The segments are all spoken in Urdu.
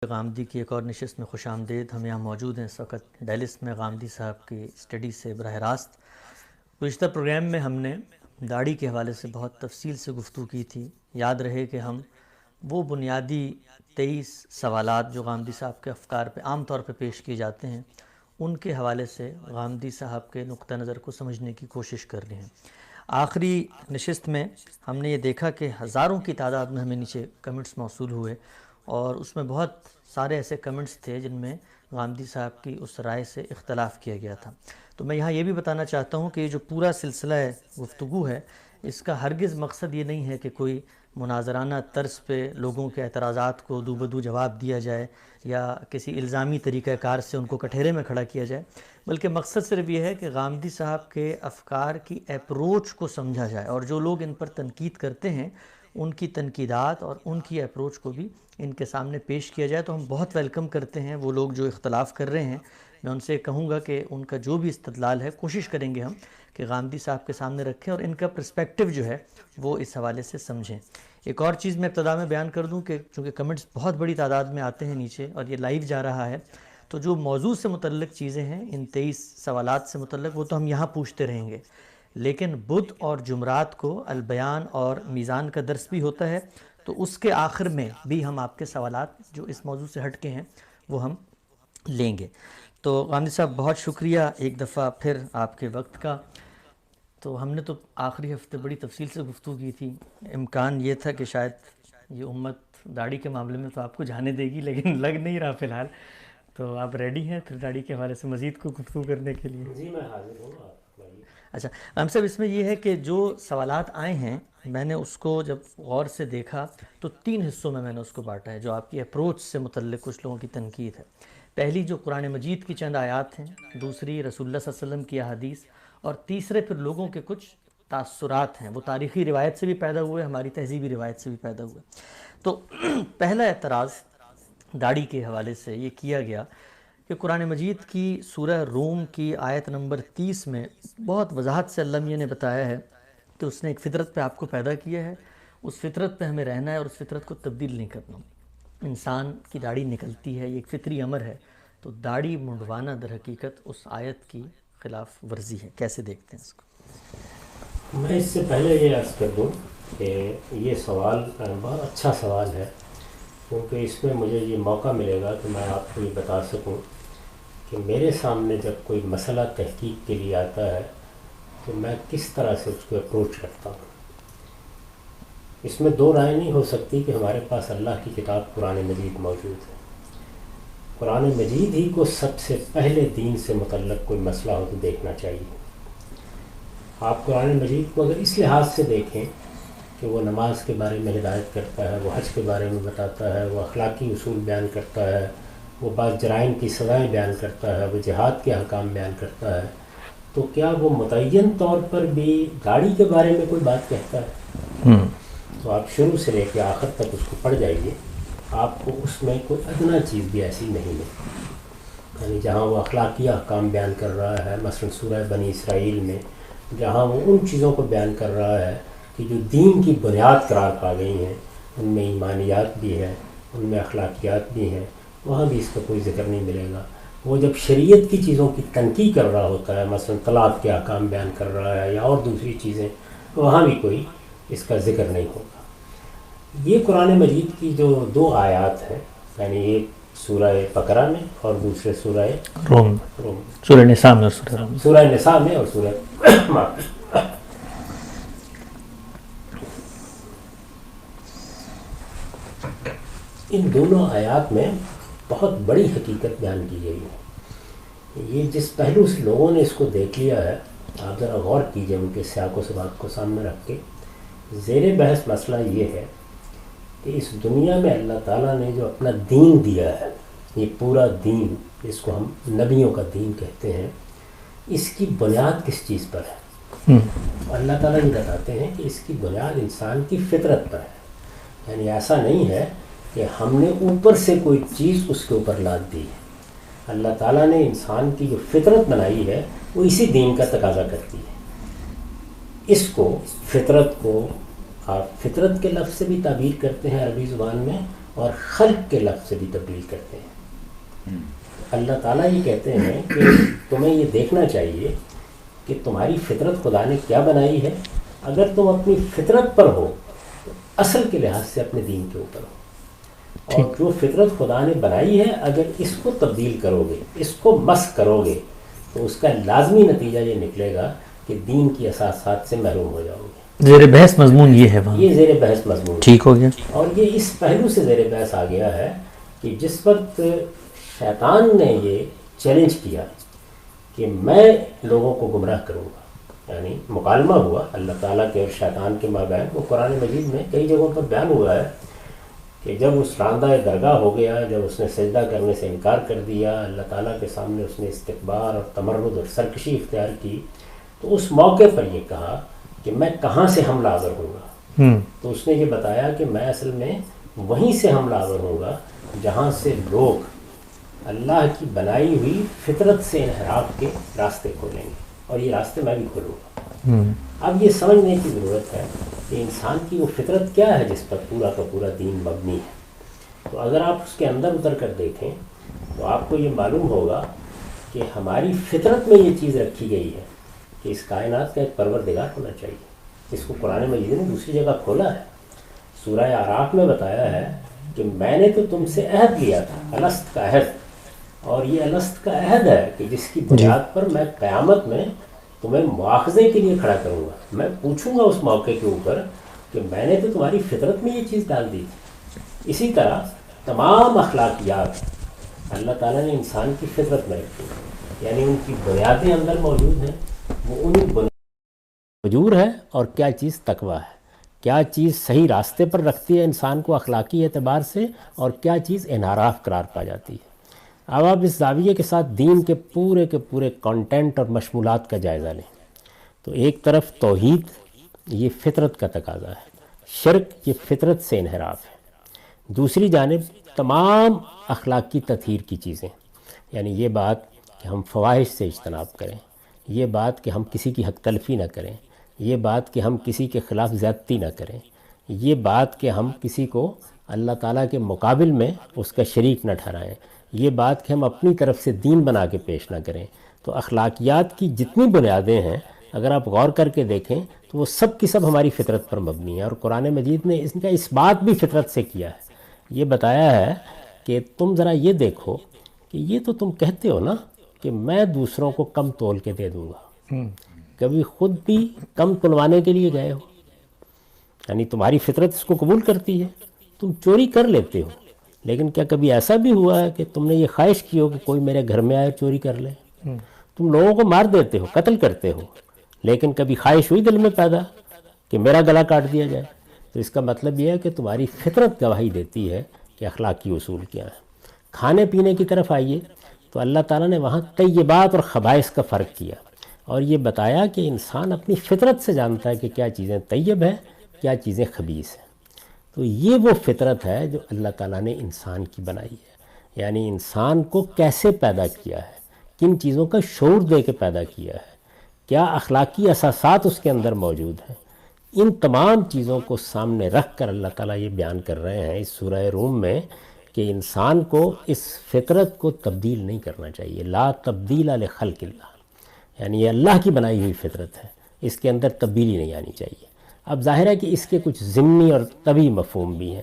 غامدی کی ایک اور نشست میں خوش آمدید. ہم یہاں موجود ہیں اس وقت ڈیلس میں غامدی صاحب کی اسٹڈی سے براہ راست. گزشتہ پروگرام میں ہم نے داڑھی کے حوالے سے بہت تفصیل سے گفتگو کی تھی. یاد رہے کہ ہم وہ بنیادی 23 سوالات جو غامدی صاحب کے افکار پہ عام طور پہ پیش کیے جاتے ہیں ان کے حوالے سے غامدی صاحب کے نقطہ نظر کو سمجھنے کی کوشش کر رہے ہیں. آخری نشست میں ہم نے یہ دیکھا کہ ہزاروں کی تعداد میں ہمیں نیچے کمنٹس موصول ہوئے اور اس میں بہت سارے ایسے کمنٹس تھے جن میں غامدی صاحب کی اس رائے سے اختلاف کیا گیا تھا. تو میں یہاں یہ بھی بتانا چاہتا ہوں کہ یہ جو پورا سلسلہ گفتگو ہے اس کا ہرگز مقصد یہ نہیں ہے کہ کوئی مناظرانہ طرز پہ لوگوں کے اعتراضات کو دو بدو جواب دیا جائے یا کسی الزامی طریقہ کار سے ان کو کٹہرے میں کھڑا کیا جائے، بلکہ مقصد صرف یہ ہے کہ غامدی صاحب کے افکار کی اپروچ کو سمجھا جائے اور جو لوگ ان پر تنقید کرتے ہیں ان کی تنقیدات اور ان کی اپروچ کو بھی ان کے سامنے پیش کیا جائے. تو ہم بہت ویلکم کرتے ہیں وہ لوگ جو اختلاف کر رہے ہیں. میں ان سے کہوں گا کہ ان کا جو بھی استدلال ہے کوشش کریں گے ہم کہ غامدی صاحب کے سامنے رکھیں اور ان کا پرسپیکٹیو جو ہے وہ اس حوالے سے سمجھیں. ایک اور چیز میں ابتدا میں بیان کر دوں کہ چونکہ کمنٹس بہت بڑی تعداد میں آتے ہیں نیچے اور یہ لائیو جا رہا ہے، تو جو موضوع سے متعلق چیزیں ہیں ان 23 سوالات سے متعلق وہ تو ہم یہاں پوچھتے رہیں گے، لیکن بدھ اور جمعرات کو البیان اور میزان کا درس بھی ہوتا ہے، تو اس کے آخر میں بھی ہم آپ کے سوالات جو اس موضوع سے ہٹ کے ہیں وہ ہم لیں گے. تو غامدی صاحب بہت شکریہ ایک دفعہ پھر آپ کے وقت کا. تو ہم نے تو آخری ہفتے بڑی تفصیل سے گفتگو کی تھی. امکان یہ تھا کہ شاید یہ امت داڑھی کے معاملے میں تو آپ کو جانے دے گی، لیکن لگ نہیں رہا فی الحال. تو آپ ریڈی ہیں پھر داڑھی کے حوالے سے مزید کو گفتگو کرنے کے لیے؟ جی میں حاضر ہوں. اچھا غام صاحب، اس میں یہ ہے کہ جو سوالات آئے ہیں میں نے اس کو جب غور سے دیکھا تو 3 حصوں میں نے اس کو بانٹا ہے. جو آپ کی اپروچ سے متعلق کچھ لوگوں کی تنقید ہے، پہلی جو قرآن مجید کی چند آیات ہیں، دوسری رسول اللہ صلی اللہ علیہ وسلم کی احادیث، اور تیسرے پھر لوگوں کے کچھ تاثرات ہیں. وہ تاریخی روایت سے بھی پیدا ہوئے، ہماری تہذیبی روایت سے بھی پیدا ہوئے. تو پہلا اعتراض داڑھی کے حوالے سے یہ کیا گیا کہ قرآن مجید کی سورہ روم کی آیت نمبر 30 میں بہت وضاحت سے اللہ میاں نے بتایا ہے کہ اس نے ایک فطرت پہ آپ کو پیدا کیا ہے، اس فطرت پہ ہمیں رہنا ہے اور اس فطرت کو تبدیل نہیں کرنا. انسان کی داڑھی نکلتی ہے، یہ ایک فطری امر ہے. تو داڑھی منڈوانا در حقیقت اس آیت کی خلاف ورزی ہے. کیسے دیکھتے ہیں اس کو؟ میں اس سے پہلے یہ عرض کر دوں کہ یہ سوال بہت اچھا سوال ہے، کیونکہ اس میں مجھے یہ موقع ملے گا کہ میں آپ کو یہ بتا سکوں کہ میرے سامنے جب کوئی مسئلہ تحقیق کے لیے آتا ہے تو میں کس طرح سے اس کو اپروچ کرتا ہوں. اس میں دو رائے نہیں ہو سکتی کہ ہمارے پاس اللہ کی کتاب قرآن مجید موجود ہے. قرآن مجید ہی کو سب سے پہلے دین سے متعلق کوئی مسئلہ ہو تو دیکھنا چاہیے. آپ قرآن مجید کو اگر اس لحاظ سے دیکھیں کہ وہ نماز کے بارے میں ہدایت کرتا ہے، وہ حج کے بارے میں بتاتا ہے، وہ اخلاقی اصول بیان کرتا ہے، وہ بعض جرائم کی سزائیں بیان کرتا ہے، وہ جہاد کے احکام بیان کرتا ہے، تو کیا وہ متعین طور پر بھی داڑھی کے بارے میں کوئی بات کہتا ہے؟ تو آپ شروع سے لے کے آخر تک اس کو پڑھ جائیے، آپ کو اس میں کوئی ادنا چیز بھی ایسی نہیں ہے. یعنی جہاں وہ اخلاقی احکام بیان کر رہا ہے، مثلا سورہ بنی اسرائیل میں جہاں وہ ان چیزوں کو بیان کر رہا ہے کہ جو دین کی بنیاد قرار پا گئی ہیں، ان میں ایمانیات بھی ہے، ان میں اخلاقیات بھی ہیں، وہاں بھی اس کا کوئی ذکر نہیں ملے گا. وہ جب شریعت کی چیزوں کی تنقید کر رہا ہوتا ہے، مثلا طلاق کے احکام بیان کر رہا ہے یا اور دوسری چیزیں، وہاں بھی کوئی اس کا ذکر نہیں ہوگا. یہ قرآن مجید کی جو 2 آیات ہیں، یعنی ایک سورہ بقرہ میں اور دوسرے سورہ روم، سورہ نساء میں اور سورہ نساء میں اور سورہ ان دونوں آیات میں بہت بڑی حقیقت بیان کی گئی ہے. یہ جس پہلو سے لوگوں نے اس کو دیکھ لیا ہے، آپ ذرا غور کیجئے ان کے سیاق و سباق کو سامنے رکھ کے. زیر بحث مسئلہ یہ ہے کہ اس دنیا میں اللہ تعالیٰ نے جو اپنا دین دیا ہے، یہ پورا دین جس کو ہم نبیوں کا دین کہتے ہیں، اس کی بنیاد کس چیز پر ہے؟ اللہ تعالیٰ یہ بتاتے ہیں کہ اس کی بنیاد انسان کی فطرت پر ہے. یعنی ایسا نہیں ہے کہ ہم نے اوپر سے کوئی چیز اس کے اوپر لاد دی ہے. اللہ تعالیٰ نے انسان کی جو فطرت بنائی ہے وہ اسی دین کا تقاضا کرتی ہے. اس کو فطرت کو آپ فطرت کے لفظ سے بھی تعبیر کرتے ہیں عربی زبان میں، اور خلق کے لفظ سے بھی تبدیل کرتے ہیں. اللہ تعالیٰ یہ کہتے ہیں کہ تمہیں یہ دیکھنا چاہیے کہ تمہاری فطرت خدا نے کیا بنائی ہے. اگر تم اپنی فطرت پر ہو تو اصل کے لحاظ سے اپنے دین کے اوپر ہو، اور جو فطرت خدا نے بنائی ہے اگر اس کو تبدیل کرو گے، اس کو مسخ کرو گے، تو اس کا لازمی نتیجہ یہ نکلے گا کہ دین کی اساسات سے محروم ہو جاؤ گے. زیر بحث مضمون یہ ہے وہاں. یہ زیر بحث مضمون ٹھیک ہو گیا. اور یہ اس پہلو سے زیر بحث آ گیا ہے کہ جس وقت شیطان نے یہ چیلنج کیا کہ میں لوگوں کو گمراہ کروں گا، یعنی مکالمہ ہوا اللہ تعالیٰ کے اور شیطان کے مابین. وہ قرآن مجید میں کئی جگہوں پر بیان ہوا ہے کہ جب اس راندہ درگاہ ہو گیا، جب اس نے سجدہ کرنے سے انکار کر دیا، اللہ تعالیٰ کے سامنے اس نے استکبار اور تمرد اور سرکشی اختیار کی، تو اس موقع پر یہ کہا کہ میں کہاں سے حملہ آور ہوں گا. تو اس نے یہ بتایا کہ میں اصل میں وہیں سے حملہ آور ہوں گا جہاں سے لوگ اللہ کی بنائی ہوئی فطرت سے انحراف کے راستے کھولیں گے، اور یہ راستے میں بھی کھولوں گا. اب یہ سمجھنے کی ضرورت ہے کہ انسان کی وہ فطرت کیا ہے جس پر پورا کا پورا دین مبنی ہے. تو اگر آپ اس کے اندر اتر کر دیکھیں تو آپ کو یہ معلوم ہوگا کہ ہماری فطرت میں یہ چیز رکھی گئی ہے کہ اس کائنات کا ایک پروردگار ہونا چاہیے. اس کو قرآن مجید نے دوسری جگہ کھولا ہے. سورہ اعراف میں بتایا ہے کہ میں نے تو تم سے عہد لیا تھا، الست کا عہد، اور یہ الست کا عہد ہے کہ جس کی بنیاد پر میں قیامت میں تمہیں مواخذے کے لیے کھڑا کروں گا. میں پوچھوں گا اس موقع کے اوپر کہ میں نے تو تمہاری فطرت میں یہ چیز ڈال دی تھی. اسی طرح تمام اخلاقیات اللہ تعالیٰ نے انسان کی فطرت میں رکھی، یعنی ان کی بنیادیں اندر موجود ہیں. وہ انہیں موجود ہے، اور کیا چیز تقویٰ ہے، کیا چیز صحیح راستے پر رکھتی ہے انسان کو اخلاقی اعتبار سے، اور کیا چیز انحراف قرار پا جاتی ہے. اب آپ اس زاویے کے ساتھ دین کے پورے کانٹینٹ اور مشمولات کا جائزہ لیں تو ایک طرف توحید یہ فطرت کا تقاضا ہے، شرک یہ فطرت سے انحراف ہے. دوسری جانب تمام اخلاقی تطہیر کی چیزیں، یعنی یہ بات کہ ہم فواحش سے اجتناب کریں، یہ بات کہ ہم کسی کی حق تلفی نہ کریں، یہ بات کہ ہم کسی کے خلاف زیادتی نہ کریں، یہ بات کہ ہم کسی کو اللہ تعالیٰ کے مقابل میں اس کا شریک نہ ٹھہرائیں، یہ بات کہ ہم اپنی طرف سے دین بنا کے پیش نہ کریں. تو اخلاقیات کی جتنی بنیادیں ہیں اگر آپ غور کر کے دیکھیں تو وہ سب کی سب ہماری فطرت پر مبنی ہیں، اور قرآن مجید نے اس کا اس بات بھی فطرت سے کیا ہے. یہ بتایا ہے کہ تم ذرا یہ دیکھو کہ یہ تو تم کہتے ہو نا کہ میں دوسروں کو کم تول کے دے دوں گا، کبھی خود بھی کم تلوانے کے لیے گئے ہو؟ یعنی تمہاری فطرت اس کو قبول کرتی ہے. تم چوری کر لیتے ہو، لیکن کیا کبھی ایسا بھی ہوا ہے کہ تم نے یہ خواہش کی ہو کہ کوئی میرے گھر میں آئے چوری کر لے؟ تم لوگوں کو مار دیتے ہو، قتل کرتے ہو، لیکن کبھی خواہش ہوئی دل میں پیدا کہ میرا گلا کاٹ دیا جائے؟ تو اس کا مطلب یہ ہے کہ تمہاری فطرت گواہی دیتی ہے کہ اخلاقی اصول کیا ہے. کھانے پینے کی طرف آئیے تو اللہ تعالیٰ نے وہاں طیبات اور خبائث کا فرق کیا، اور یہ بتایا کہ انسان اپنی فطرت سے جانتا ہے کہ کیا چیزیں طیب ہیں، کیا چیزیں خبیث ہیں. تو یہ وہ فطرت ہے جو اللہ تعالیٰ نے انسان کی بنائی ہے، یعنی انسان کو کیسے پیدا کیا ہے، کن چیزوں کا شعور دے کے پیدا کیا ہے، کیا اخلاقی اساسات اس کے اندر موجود ہیں. ان تمام چیزوں کو سامنے رکھ کر اللہ تعالیٰ یہ بیان کر رہے ہیں اس سورہ روم میں کہ انسان کو اس فطرت کو تبدیل نہیں کرنا چاہیے. لا تبدیل لخلق اللہ، یعنی یہ اللہ کی بنائی ہوئی فطرت ہے، اس کے اندر تبدیلی نہیں آنی چاہیے. اب ظاہر ہے کہ اس کے کچھ ضمنی اور طبعی مفہوم بھی ہیں.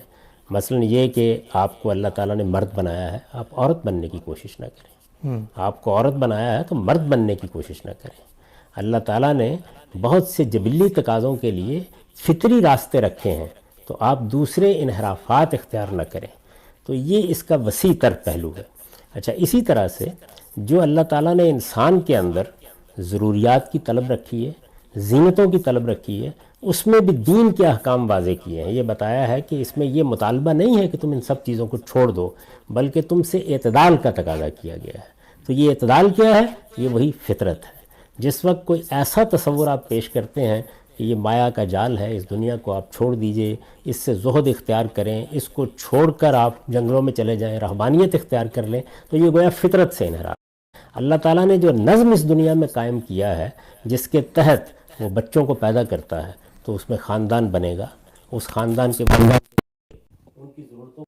مثلا یہ کہ آپ کو اللہ تعالیٰ نے مرد بنایا ہے، آپ عورت بننے کی کوشش نہ کریں. آپ کو عورت بنایا ہے تو مرد بننے کی کوشش نہ کریں. اللہ تعالیٰ نے بہت سے جبلی تقاضوں کے لیے فطری راستے رکھے ہیں، تو آپ دوسرے انحرافات اختیار نہ کریں. تو یہ اس کا وسیع تر پہلو ہے. اچھا، اسی طرح سے جو اللہ تعالیٰ نے انسان کے اندر ضروریات کی طلب رکھی ہے، زینتوں کی طلب رکھی ہے، اس میں بھی دین کے احکام واضح کیے ہیں. یہ بتایا ہے کہ اس میں یہ مطالبہ نہیں ہے کہ تم ان سب چیزوں کو چھوڑ دو، بلکہ تم سے اعتدال کا تقاضا کیا گیا ہے. تو یہ اعتدال کیا ہے؟ یہ وہی فطرت ہے. جس وقت کوئی ایسا تصور آپ پیش کرتے ہیں کہ یہ مایا کا جال ہے، اس دنیا کو آپ چھوڑ دیجئے، اس سے زہد اختیار کریں، اس کو چھوڑ کر آپ جنگلوں میں چلے جائیں، رہبانیت اختیار کر لیں، تو یہ گویا فطرت سے انحراف. اللہ تعالیٰ نے جو نظم اس دنیا میں قائم کیا ہے، جس کے تحت وہ بچوں کو پیدا کرتا ہے، تو اس میں خاندان بنے گا، اس خاندان کے بندہ ان کی ضرورتوں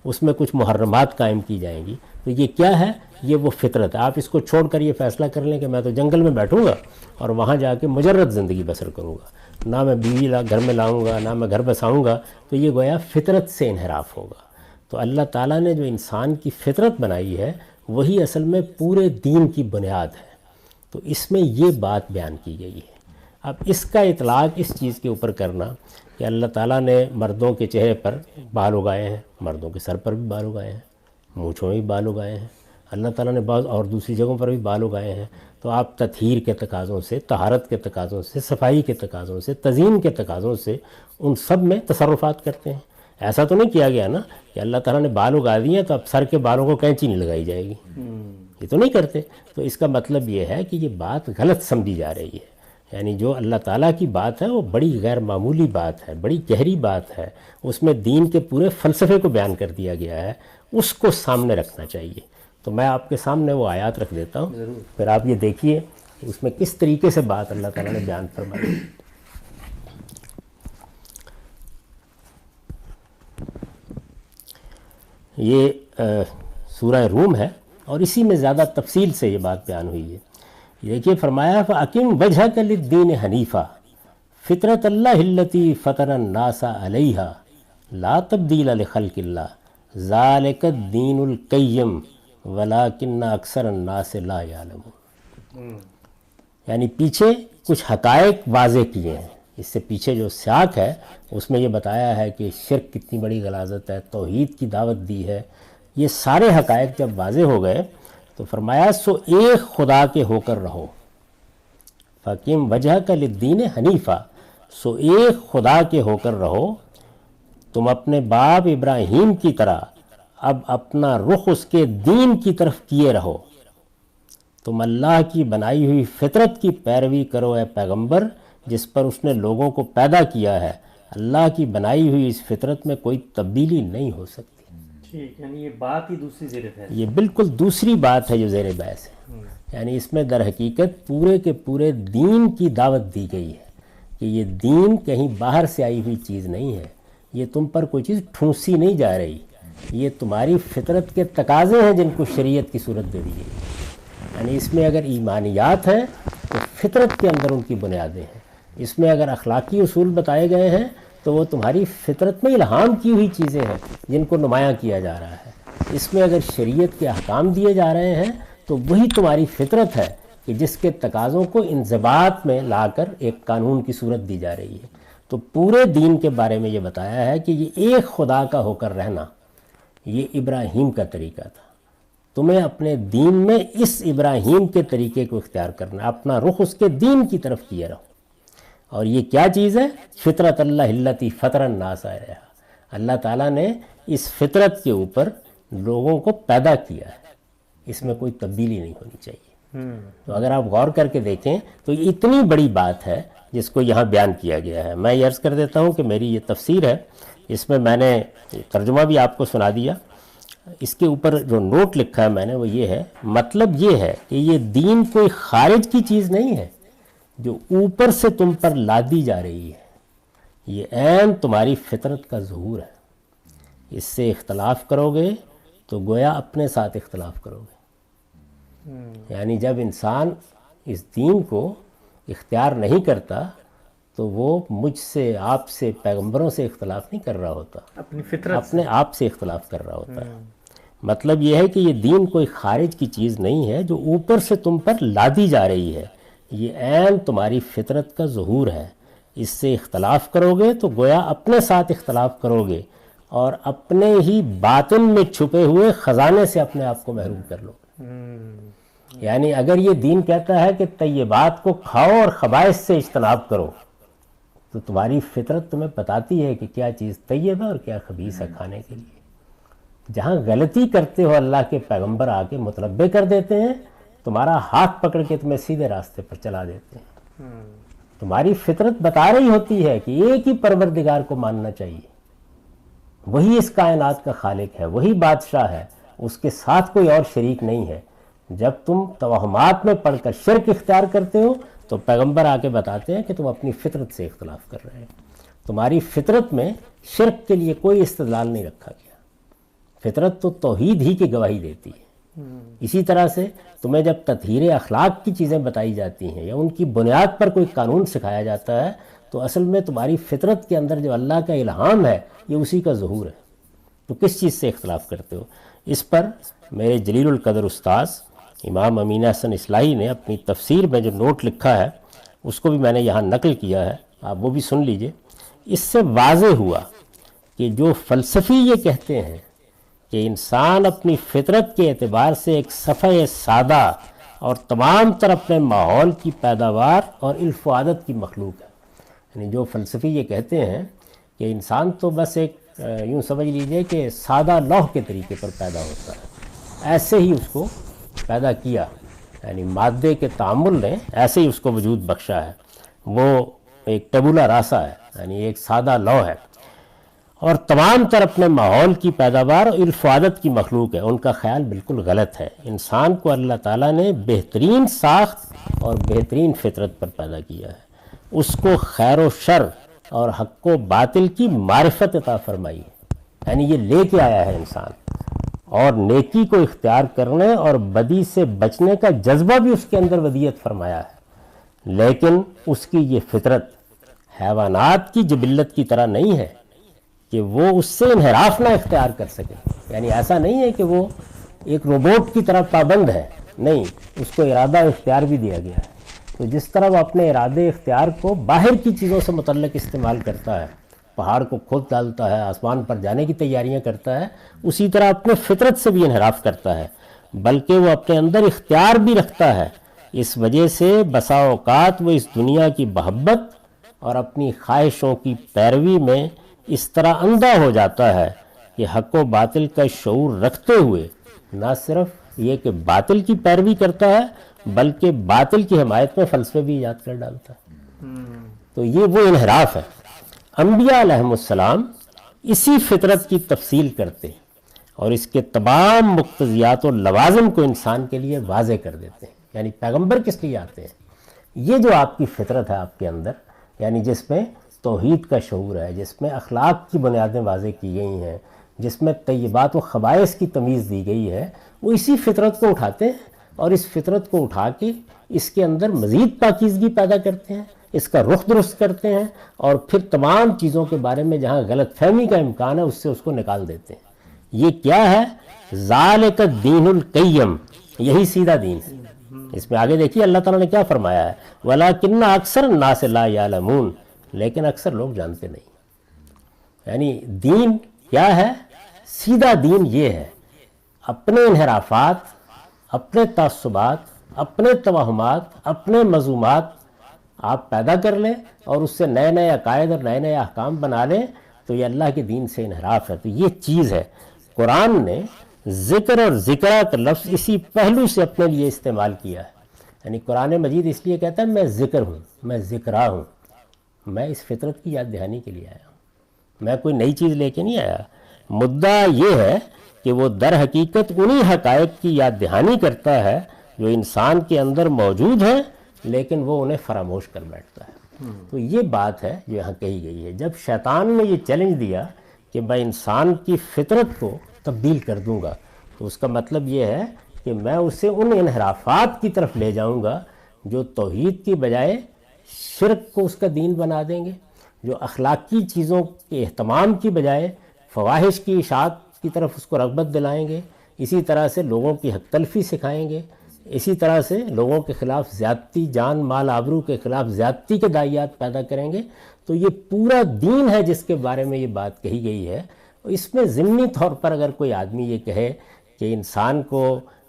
اس میں کچھ محرمات قائم کی جائیں گی. تو یہ کیا ہے؟ یہ وہ فطرت ہے. آپ اس کو چھوڑ کر یہ فیصلہ کر لیں کہ میں تو جنگل میں بیٹھوں گا اور وہاں جا کے مجرد زندگی بسر کروں گا, نہ میں بیوی گھر میں لاؤں گا, نہ میں گھر بساؤں گا, تو یہ گویا فطرت سے انحراف ہوگا. تو اللہ تعالیٰ نے جو انسان کی فطرت بنائی ہے وہی اصل میں پورے دین کی بنیاد ہے. تو اس میں یہ بات بیان کی گئی ہے. اب اس کا اطلاق اس چیز کے اوپر کرنا کہ اللہ تعالیٰ نے مردوں کے چہرے پر بال اگائے ہیں, مردوں کے سر پر بھی بال اگائے ہیں, مونچھوں میں بھی بال اگائے ہیں, اللہ تعالیٰ نے بعض اور دوسری جگہوں پر بھی بال اگائے ہیں. تو آپ تطہیر کے تقاضوں سے, طہارت کے تقاضوں سے, صفائی کے تقاضوں سے, تزئین کے تقاضوں سے ان سب میں تصرفات کرتے ہیں. ایسا تو نہیں کیا گیا نا کہ اللہ تعالیٰ نے بال اگا دیے تو اب سر کے بالوں کو کینچی نہیں لگائی جائے گی, یہ تو نہیں کرتے. تو اس کا مطلب یہ ہے کہ یہ بات غلط سمجھی جا رہی ہے. یعنی جو اللہ تعالیٰ کی بات ہے وہ بڑی غیر معمولی بات ہے, بڑی گہری بات ہے. اس میں دین کے پورے فلسفے کو بیان کر دیا گیا ہے, اس کو سامنے رکھنا چاہیے. تو میں آپ کے سامنے وہ آیات رکھ دیتا ہوں, پھر آپ یہ دیکھیے اس میں کس طریقے سے بات اللہ تعالیٰ نے بیان فرمائی. یہ سورہ روم ہے اور اسی میں زیادہ تفصیل سے یہ بات بیان ہوئی ہے. دیکھیے فرمایا فَأَقِمْ وَجْهَكَ لِلدِّينِ حَنِيفًا فِطْرَةَ اللَّهِ الَّتِي فَطَرَ النَّاسَ عَلَيْهَا لَا تَبْدِيلَ لِخَلْقِ اللَّهِ ذَلِكَ الدِّينُ الْقَيِّمُ وَلَكِنَّ أَكْثَرَ النَّاسِ لَا يَعْلَمُونَ. یعنی پیچھے کچھ حقائق واضح کیے ہیں. اس سے پیچھے جو سیاق ہے اس میں یہ بتایا ہے کہ شرک کتنی بڑی غلاظت ہے, توحید کی دعوت دی ہے. یہ سارے حقائق جب واضح ہو گئے تو فرمایا سو ایک خدا کے ہو کر رہو. فَأَقِمْ وَجْهَكَ لِلدِّينِ حَنِيفًا, سو ایک خدا کے ہو کر رہو. تم اپنے باپ ابراہیم کی طرح اب اپنا رخ اس کے دین کی طرف کیے رہو. تم اللہ کی بنائی ہوئی فطرت کی پیروی کرو اے پیغمبر, جس پر اس نے لوگوں کو پیدا کیا ہے. اللہ کی بنائی ہوئی اس فطرت میں کوئی تبدیلی نہیں ہو سکتی. ٹھیک, یعنی یہ بات ہی دوسری زیر بحث, یہ بالکل دوسری بات ہے جو زیر بحث ہے. یعنی اس میں در حقیقت پورے کے پورے دین کی دعوت دی گئی ہے کہ یہ دین کہیں باہر سے آئی ہوئی چیز نہیں ہے, یہ تم پر کوئی چیز ٹھونسی نہیں جا رہی, یہ تمہاری فطرت کے تقاضے ہیں جن کو شریعت کی صورت دے دی گئی. یعنی اس میں اگر ایمانیات ہیں تو فطرت کے اندر ان کی بنیادیں ہیں. اس میں اگر اخلاقی اصول بتائے گئے ہیں تو وہ تمہاری فطرت میں الہام کی ہوئی چیزیں ہیں جن کو نمایاں کیا جا رہا ہے. اس میں اگر شریعت کے احکام دیے جا رہے ہیں تو وہی تمہاری فطرت ہے کہ جس کے تقاضوں کو انضباط میں لا کر ایک قانون کی صورت دی جا رہی ہے. تو پورے دین کے بارے میں یہ بتایا ہے کہ یہ ایک خدا کا ہو کر رہنا یہ ابراہیم کا طریقہ تھا. تمہیں اپنے دین میں اس ابراہیم کے طریقے کو اختیار کرنا, اپنا رخ اس کے دین کی طرف کیے رہو. اور یہ کیا چیز ہے؟ فطرت اللہ التی فطر الناس علیہا. اللہ تعالیٰ نے اس فطرت کے اوپر لوگوں کو پیدا کیا ہے, اس میں کوئی تبدیلی نہیں ہونی چاہیے. تو اگر آپ غور کر کے دیکھیں تو یہ اتنی بڑی بات ہے جس کو یہاں بیان کیا گیا ہے. میں یہ عرض کر دیتا ہوں کہ میری یہ تفسیر ہے, اس میں میں نے ترجمہ بھی آپ کو سنا دیا. اس کے اوپر جو نوٹ لکھا ہے میں نے وہ یہ ہے, مطلب یہ ہے کہ یہ دین کوئی خارج کی چیز نہیں ہے جو اوپر سے تم پر لادی جا رہی ہے, یہ عین تمہاری فطرت کا ظہور ہے. اس سے اختلاف کرو گے تو گویا اپنے ساتھ اختلاف کرو گے. یعنی جب انسان اس دین کو اختیار نہیں کرتا تو وہ مجھ سے, آپ سے, پیغمبروں سے اختلاف نہیں کر رہا ہوتا, اپنی فطرت اپنے آپ سے اختلاف کر رہا ہوتا ہے. مطلب یہ ہے کہ یہ دین کوئی خارج کی چیز نہیں ہے جو اوپر سے تم پر لادی جا رہی ہے, یہ عین تمہاری فطرت کا ظہور ہے. اس سے اختلاف کرو گے تو گویا اپنے ساتھ اختلاف کرو گے اور اپنے ہی باطن میں چھپے ہوئے خزانے سے اپنے آپ کو محروم کر لو. یعنی اگر یہ دین کہتا ہے کہ طیبات کو کھاؤ اور خبائث سے اجتناب کرو تو تمہاری فطرت تمہیں بتاتی ہے کہ کیا چیز طیب ہے اور کیا خبیث ہے کھانے کے لیے. جہاں غلطی کرتے ہو اللہ کے پیغمبر آ کے متنبہ کر دیتے ہیں, تمہارا ہاتھ پکڑ کے تمہیں سیدھے راستے پر چلا دیتے ہیں. تمہاری فطرت بتا رہی ہوتی ہے کہ ایک ہی پروردگار کو ماننا چاہیے, وہی اس کائنات کا خالق ہے, وہی بادشاہ ہے, اس کے ساتھ کوئی اور شریک نہیں ہے. جب تم توہمات میں پڑھ کر شرک اختیار کرتے ہو تو پیغمبر آ کے بتاتے ہیں کہ تم اپنی فطرت سے اختلاف کر رہے ہو. تمہاری فطرت میں شرک کے لیے کوئی استدلال نہیں رکھا گیا. فطرت تو توحید ہی کی گواہی دیتی ہے. اسی طرح سے تمہیں جب تطہیر اخلاق کی چیزیں بتائی جاتی ہیں یا ان کی بنیاد پر کوئی قانون سکھایا جاتا ہے تو اصل میں تمہاری فطرت کے اندر جو اللہ کا الہام ہے یہ اسی کا ظہور ہے. تو کس چیز سے اختلاف کرتے ہو؟ اس پر میرے جلیل القدر استاذ امام امین احسن اصلاحی نے اپنی تفسیر میں جو نوٹ لکھا ہے اس کو بھی میں نے یہاں نقل کیا ہے، آپ وہ بھی سن لیجئے. اس سے واضح ہوا کہ جو فلسفی یہ کہتے ہیں کہ انسان اپنی فطرت کے اعتبار سے ایک صفحہ سادہ اور تمام تر اپنے ماحول کی پیداوار اور علف و عادت کی مخلوق ہے، یعنی جو فلسفی یہ کہتے ہیں کہ انسان تو بس ایک یوں سمجھ لیجئے کہ سادہ لوح کے طریقے پر پیدا ہوتا ہے، ایسے ہی اس کو پیدا کیا، یعنی مادے کے تعامل نے ایسے ہی اس کو وجود بخشا ہے. وہ ایک ٹیبولا راسا ہے، یعنی ایک سادہ لوح ہے اور تمام تر اپنے ماحول کی پیداوار اور علف و عادت کی مخلوق ہے. ان کا خیال بالکل غلط ہے. انسان کو اللہ تعالیٰ نے بہترین ساخت اور بہترین فطرت پر پیدا کیا ہے. اس کو خیر و شر اور حق و باطل کی معرفت عطا فرمائی ہے، یعنی یہ لے کے آیا ہے انسان، اور نیکی کو اختیار کرنے اور بدی سے بچنے کا جذبہ بھی اس کے اندر ودیت فرمایا ہے. لیکن اس کی یہ فطرت حیوانات کی جبلت کی طرح نہیں ہے کہ وہ اس سے انحراف نہ اختیار کر سکے. یعنی ایسا نہیں ہے کہ وہ ایک روبوٹ کی طرح پابند ہے، نہیں، اس کو ارادہ اختیار بھی دیا گیا ہے. تو جس طرح وہ اپنے ارادے اختیار کو باہر کی چیزوں سے متعلق استعمال کرتا ہے، پہاڑ کو کھود ڈالتا ہے، آسمان پر جانے کی تیاریاں کرتا ہے، اسی طرح اپنے فطرت سے بھی انحراف کرتا ہے، بلکہ وہ اپنے اندر اختیار بھی رکھتا ہے. اس وجہ سے بسا اوقات وہ اس دنیا کی محبت اور اپنی خواہشوں کی پیروی میں اس طرح اندھا ہو جاتا ہے کہ حق و باطل کا شعور رکھتے ہوئے نہ صرف یہ کہ باطل کی پیروی کرتا ہے بلکہ باطل کی حمایت میں فلسفے بھی ایجاد کر ڈالتا ہے. تو یہ وہ انحراف ہے. انبیاء علیہم السلام اسی فطرت کی تفصیل کرتے اور اس کے تمام مقتضیات و لوازم کو انسان کے لیے واضح کر دیتے ہیں. یعنی پیغمبر کس لیے آتے ہیں؟ یہ جو آپ کی فطرت ہے آپ کے اندر، یعنی جس میں توحید کا شعور ہے، جس میں اخلاق کی بنیادیں واضح کی گئی ہیں، جس میں طیبات و خبائث کی تمیز دی گئی ہے، وہ اسی فطرت کو اٹھاتے ہیں اور اس فطرت کو اٹھا کے اس کے اندر مزید پاکیزگی پیدا کرتے ہیں، اس کا رخ درست کرتے ہیں اور پھر تمام چیزوں کے بارے میں جہاں غلط فہمی کا امکان ہے اس سے اس کو نکال دیتے ہیں. یہ کیا ہے؟ ذالک الدین القیم، یہی سیدھا دین ہے. اس میں آگے دیکھیے اللہ تعالیٰ نے کیا فرمایا ہے، وَلَكِنَّ أَكْثَرَ النَّاسِ لَا يَعْلَمُونَ، لیکن اکثر لوگ جانتے نہیں. یعنی دین کیا ہے؟ سیدھا دین یہ ہے اپنے انحرافات، اپنے تعصبات، اپنے توہمات، اپنے مذمومات آپ پیدا کر لیں اور اس سے نئے نئے عقائد اور نئے نئے احکام بنا لیں تو یہ اللہ کے دین سے انحراف ہے. تو یہ چیز ہے. قرآن نے ذکر اور ذکرہ کا لفظ اسی پہلو سے اپنے لیے استعمال کیا ہے. یعنی قرآن مجید اس لیے کہتا ہے میں ذکر ہوں، میں ذکرہ ہوں، میں اس فطرت کی یاد دہانی کے لیے آیا ہوں، میں کوئی نئی چیز لے کے نہیں آیا. مدعا یہ ہے کہ وہ در حقیقت انہی حقائق کی یاد دہانی کرتا ہے جو انسان کے اندر موجود ہیں لیکن وہ انہیں فراموش کر بیٹھتا ہے. تو یہ بات ہے جو یہاں کہی گئی ہے. جب شیطان نے یہ چیلنج دیا کہ میں انسان کی فطرت کو تبدیل کر دوں گا تو اس کا مطلب یہ ہے کہ میں اسے ان انحرافات کی طرف لے جاؤں گا جو توحید کی بجائے شرک کو اس کا دین بنا دیں گے، جو اخلاقی چیزوں کے اہتمام کی بجائے فواحش کی اشاعت کی طرف اس کو رغبت دلائیں گے، اسی طرح سے لوگوں کی حق تلفی سکھائیں گے، اسی طرح سے لوگوں کے خلاف زیادتی، جان مال آبرو کے خلاف زیادتی کے داعیات پیدا کریں گے. تو یہ پورا دین ہے جس کے بارے میں یہ بات کہی گئی ہے. اس میں ضمنی طور پر اگر کوئی آدمی یہ کہے کہ انسان کو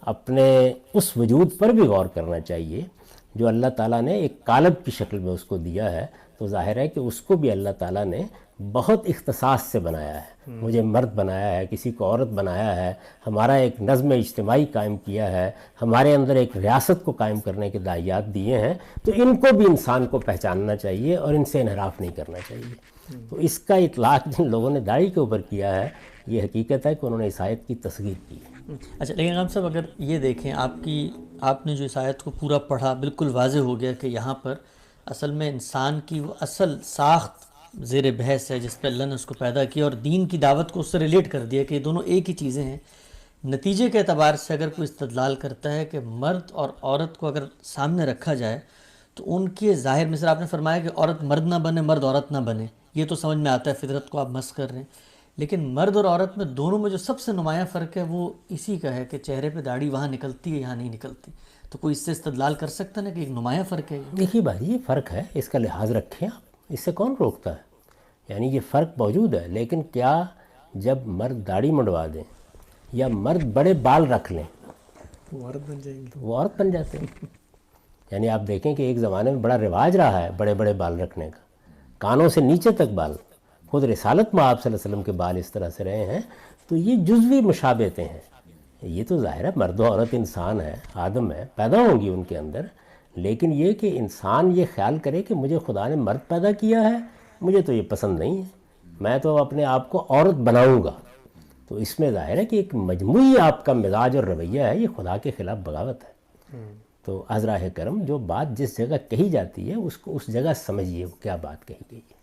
اپنے اس وجود پر بھی غور کرنا چاہیے جو اللہ تعالیٰ نے ایک قالب کی شکل میں اس کو دیا ہے، تو ظاہر ہے کہ اس کو بھی اللہ تعالیٰ نے بہت اختصاص سے بنایا ہے. مجھے مرد بنایا ہے، کسی کو عورت بنایا ہے، ہمارا ایک نظم اجتماعی قائم کیا ہے، ہمارے اندر ایک ریاست کو قائم کرنے کے داعیات دیے ہیں. تو ان کو بھی انسان کو پہچاننا چاہیے اور ان سے انحراف نہیں کرنا چاہیے. تو اس کا اطلاق جن لوگوں نے داڑھی کے اوپر کیا ہے یہ حقیقت ہے کہ انہوں نے اس آیت کی تصغیر کی ہے. اچھا لیکن امام صاحب اگر یہ دیکھیں آپ نے جو اس آیت کو پورا پڑھا بالکل واضح ہو گیا کہ یہاں پر اصل میں انسان کی وہ اصل ساخت زیر بحث ہے، جس پہ اللہ نے اس کو پیدا کیا اور دین کی دعوت کو اس سے ریلیٹ کر دیا کہ یہ دونوں ایک ہی چیزیں ہیں. نتیجے کے اعتبار سے اگر کوئی استدلال کرتا ہے کہ مرد اور عورت کو اگر سامنے رکھا جائے تو ان کے ظاہر، مثلا آپ نے فرمایا کہ عورت مرد نہ بنے، مرد عورت نہ بنے، یہ تو سمجھ میں آتا ہے، فطرت کو آپ مس کر رہے ہیں. لیکن مرد اور عورت میں دونوں میں جو سب سے نمایاں فرق ہے وہ اسی کا ہے کہ چہرے پہ داڑھی وہاں نکلتی ہے، یہاں نہیں نکلتی. تو کوئی اس سے استدلال کر سکتا ہے نا کہ ایک نمایاں فرق ہے یہ. دیکھیے بھائی، یہ فرق ہے، اس کا لحاظ رکھیں آپ، اس سے کون روکتا ہے؟ یعنی یہ فرق موجود ہے، لیکن کیا جب مرد داڑھی منڈوا دیں یا مرد بڑے بال رکھ لیں وہ عورت بن جائیں گی؟ وہ عورت بن جاتے ہیں. یعنی آپ دیکھیں کہ ایک زمانے میں بڑا رواج رہا ہے بڑے بڑے بال رکھنے کا، کانوں سے نیچے تک بال. خود رسالت میں آپ صلی اللہ علیہ وسلم کے بال اس طرح سے رہے ہیں. تو یہ جزوی مشابہتیں ہیں. یہ تو ظاہر ہے مرد و عورت انسان ہے، آدم ہے، پیدا ہوں گی ان کے اندر. لیکن یہ کہ انسان یہ خیال کرے کہ مجھے خدا نے مرد پیدا کیا ہے، مجھے تو یہ پسند نہیں ہے، میں تو اپنے آپ کو عورت بناؤں گا. تو اس میں ظاہر ہے کہ ایک مجموعی آپ کا مزاج اور رویہ ہے، یہ خدا کے خلاف بغاوت ہے. تو عذراء کرم، جو بات جس جگہ کہی جاتی ہے اس کو اس جگہ سمجھیے وہ کیا بات کہی گئی ہے.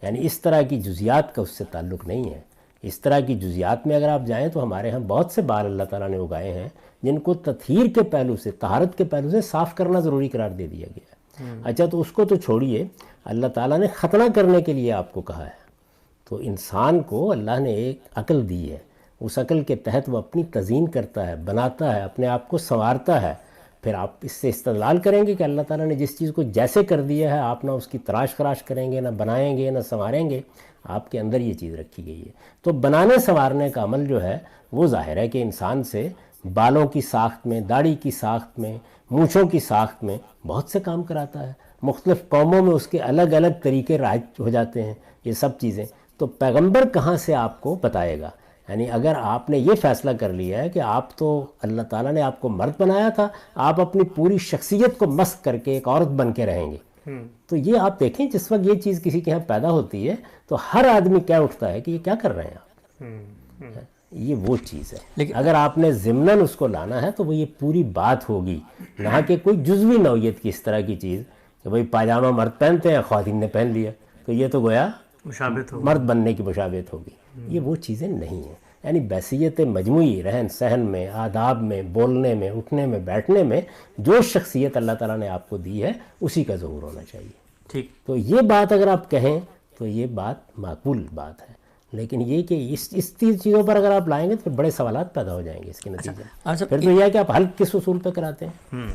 یعنی اس طرح کی جزیات کا اس سے تعلق نہیں ہے. اس طرح کی جزیات میں اگر آپ جائیں تو ہمارے ہاں بہت سے بال اللہ تعالیٰ نے اگائے ہیں جن کو تطہیر کے پہلو سے، طہارت کے پہلو سے صاف کرنا ضروری قرار دے دیا گیا ہے. اچھا، تو اس کو تو چھوڑیے، اللہ تعالیٰ نے ختنہ کرنے کے لیے آپ کو کہا ہے. تو انسان کو اللہ نے ایک عقل دی ہے، اس عقل کے تحت وہ اپنی تزئین کرتا ہے، بناتا ہے، اپنے آپ کو سنوارتا ہے. پھر آپ اس سے استدلال کریں گے کہ اللہ تعالیٰ نے جس چیز کو جیسے کر دیا ہے آپ نہ اس کی تراش خراش کریں گے، نہ بنائیں گے، نہ سنواریں گے. آپ کے اندر یہ چیز رکھی گئی ہے. تو بنانے سنوارنے کا عمل جو ہے وہ ظاہر ہے کہ انسان سے بالوں کی ساخت میں، داڑھی کی ساخت میں، مونچھوں کی ساخت میں بہت سے کام کراتا ہے. مختلف قوموں میں اس کے الگ الگ طریقے رائج ہو جاتے ہیں یہ سب چیزیں. تو پیغمبر کہاں سے آپ کو بتائے گا؟ یعنی اگر آپ نے یہ فیصلہ کر لیا ہے کہ آپ تو اللہ تعالیٰ نے آپ کو مرد بنایا تھا، آپ اپنی پوری شخصیت کو مسخ کر کے ایک عورت بن کے رہیں گے. تو یہ آپ دیکھیں جس وقت یہ چیز کسی کے یہاں پیدا ہوتی ہے تو ہر آدمی کیا اٹھتا ہے کہ یہ کیا کر رہے ہیں آپ. یہ وہ چیز ہے. لیکن اگر آپ نے ضمناً اس کو لانا ہے تو وہ یہ پوری بات ہوگی، نہ کہ کوئی جزوی نوعیت کی اس طرح کی چیز کہ بھئی پاجامہ مرد پہنتے ہیں، خواتین نے پہن لیا تو یہ تو گویا مشابہت ہوگی، مرد بننے کی مشابہت ہوگی. یہ وہ چیزیں نہیں ہیں. یعنی بحثیت مجموعی رہن سہن میں، آداب میں، بولنے میں، اٹھنے میں، بیٹھنے میں جو شخصیت اللہ تعالیٰ نے آپ کو دی ہے اسی کا ظہور ہونا چاہیے. ٹھیک. تو یہ بات اگر آپ کہیں تو یہ بات معقول بات ہے. لیکن یہ کہ اس چیزوں پر اگر آپ لائیں گے تو پھر بڑے سوالات پیدا ہو جائیں گے اس کے نتیجے میں. پھر تو یہ ہے کہ آپ حل کس اصول پہ کراتے ہیں؟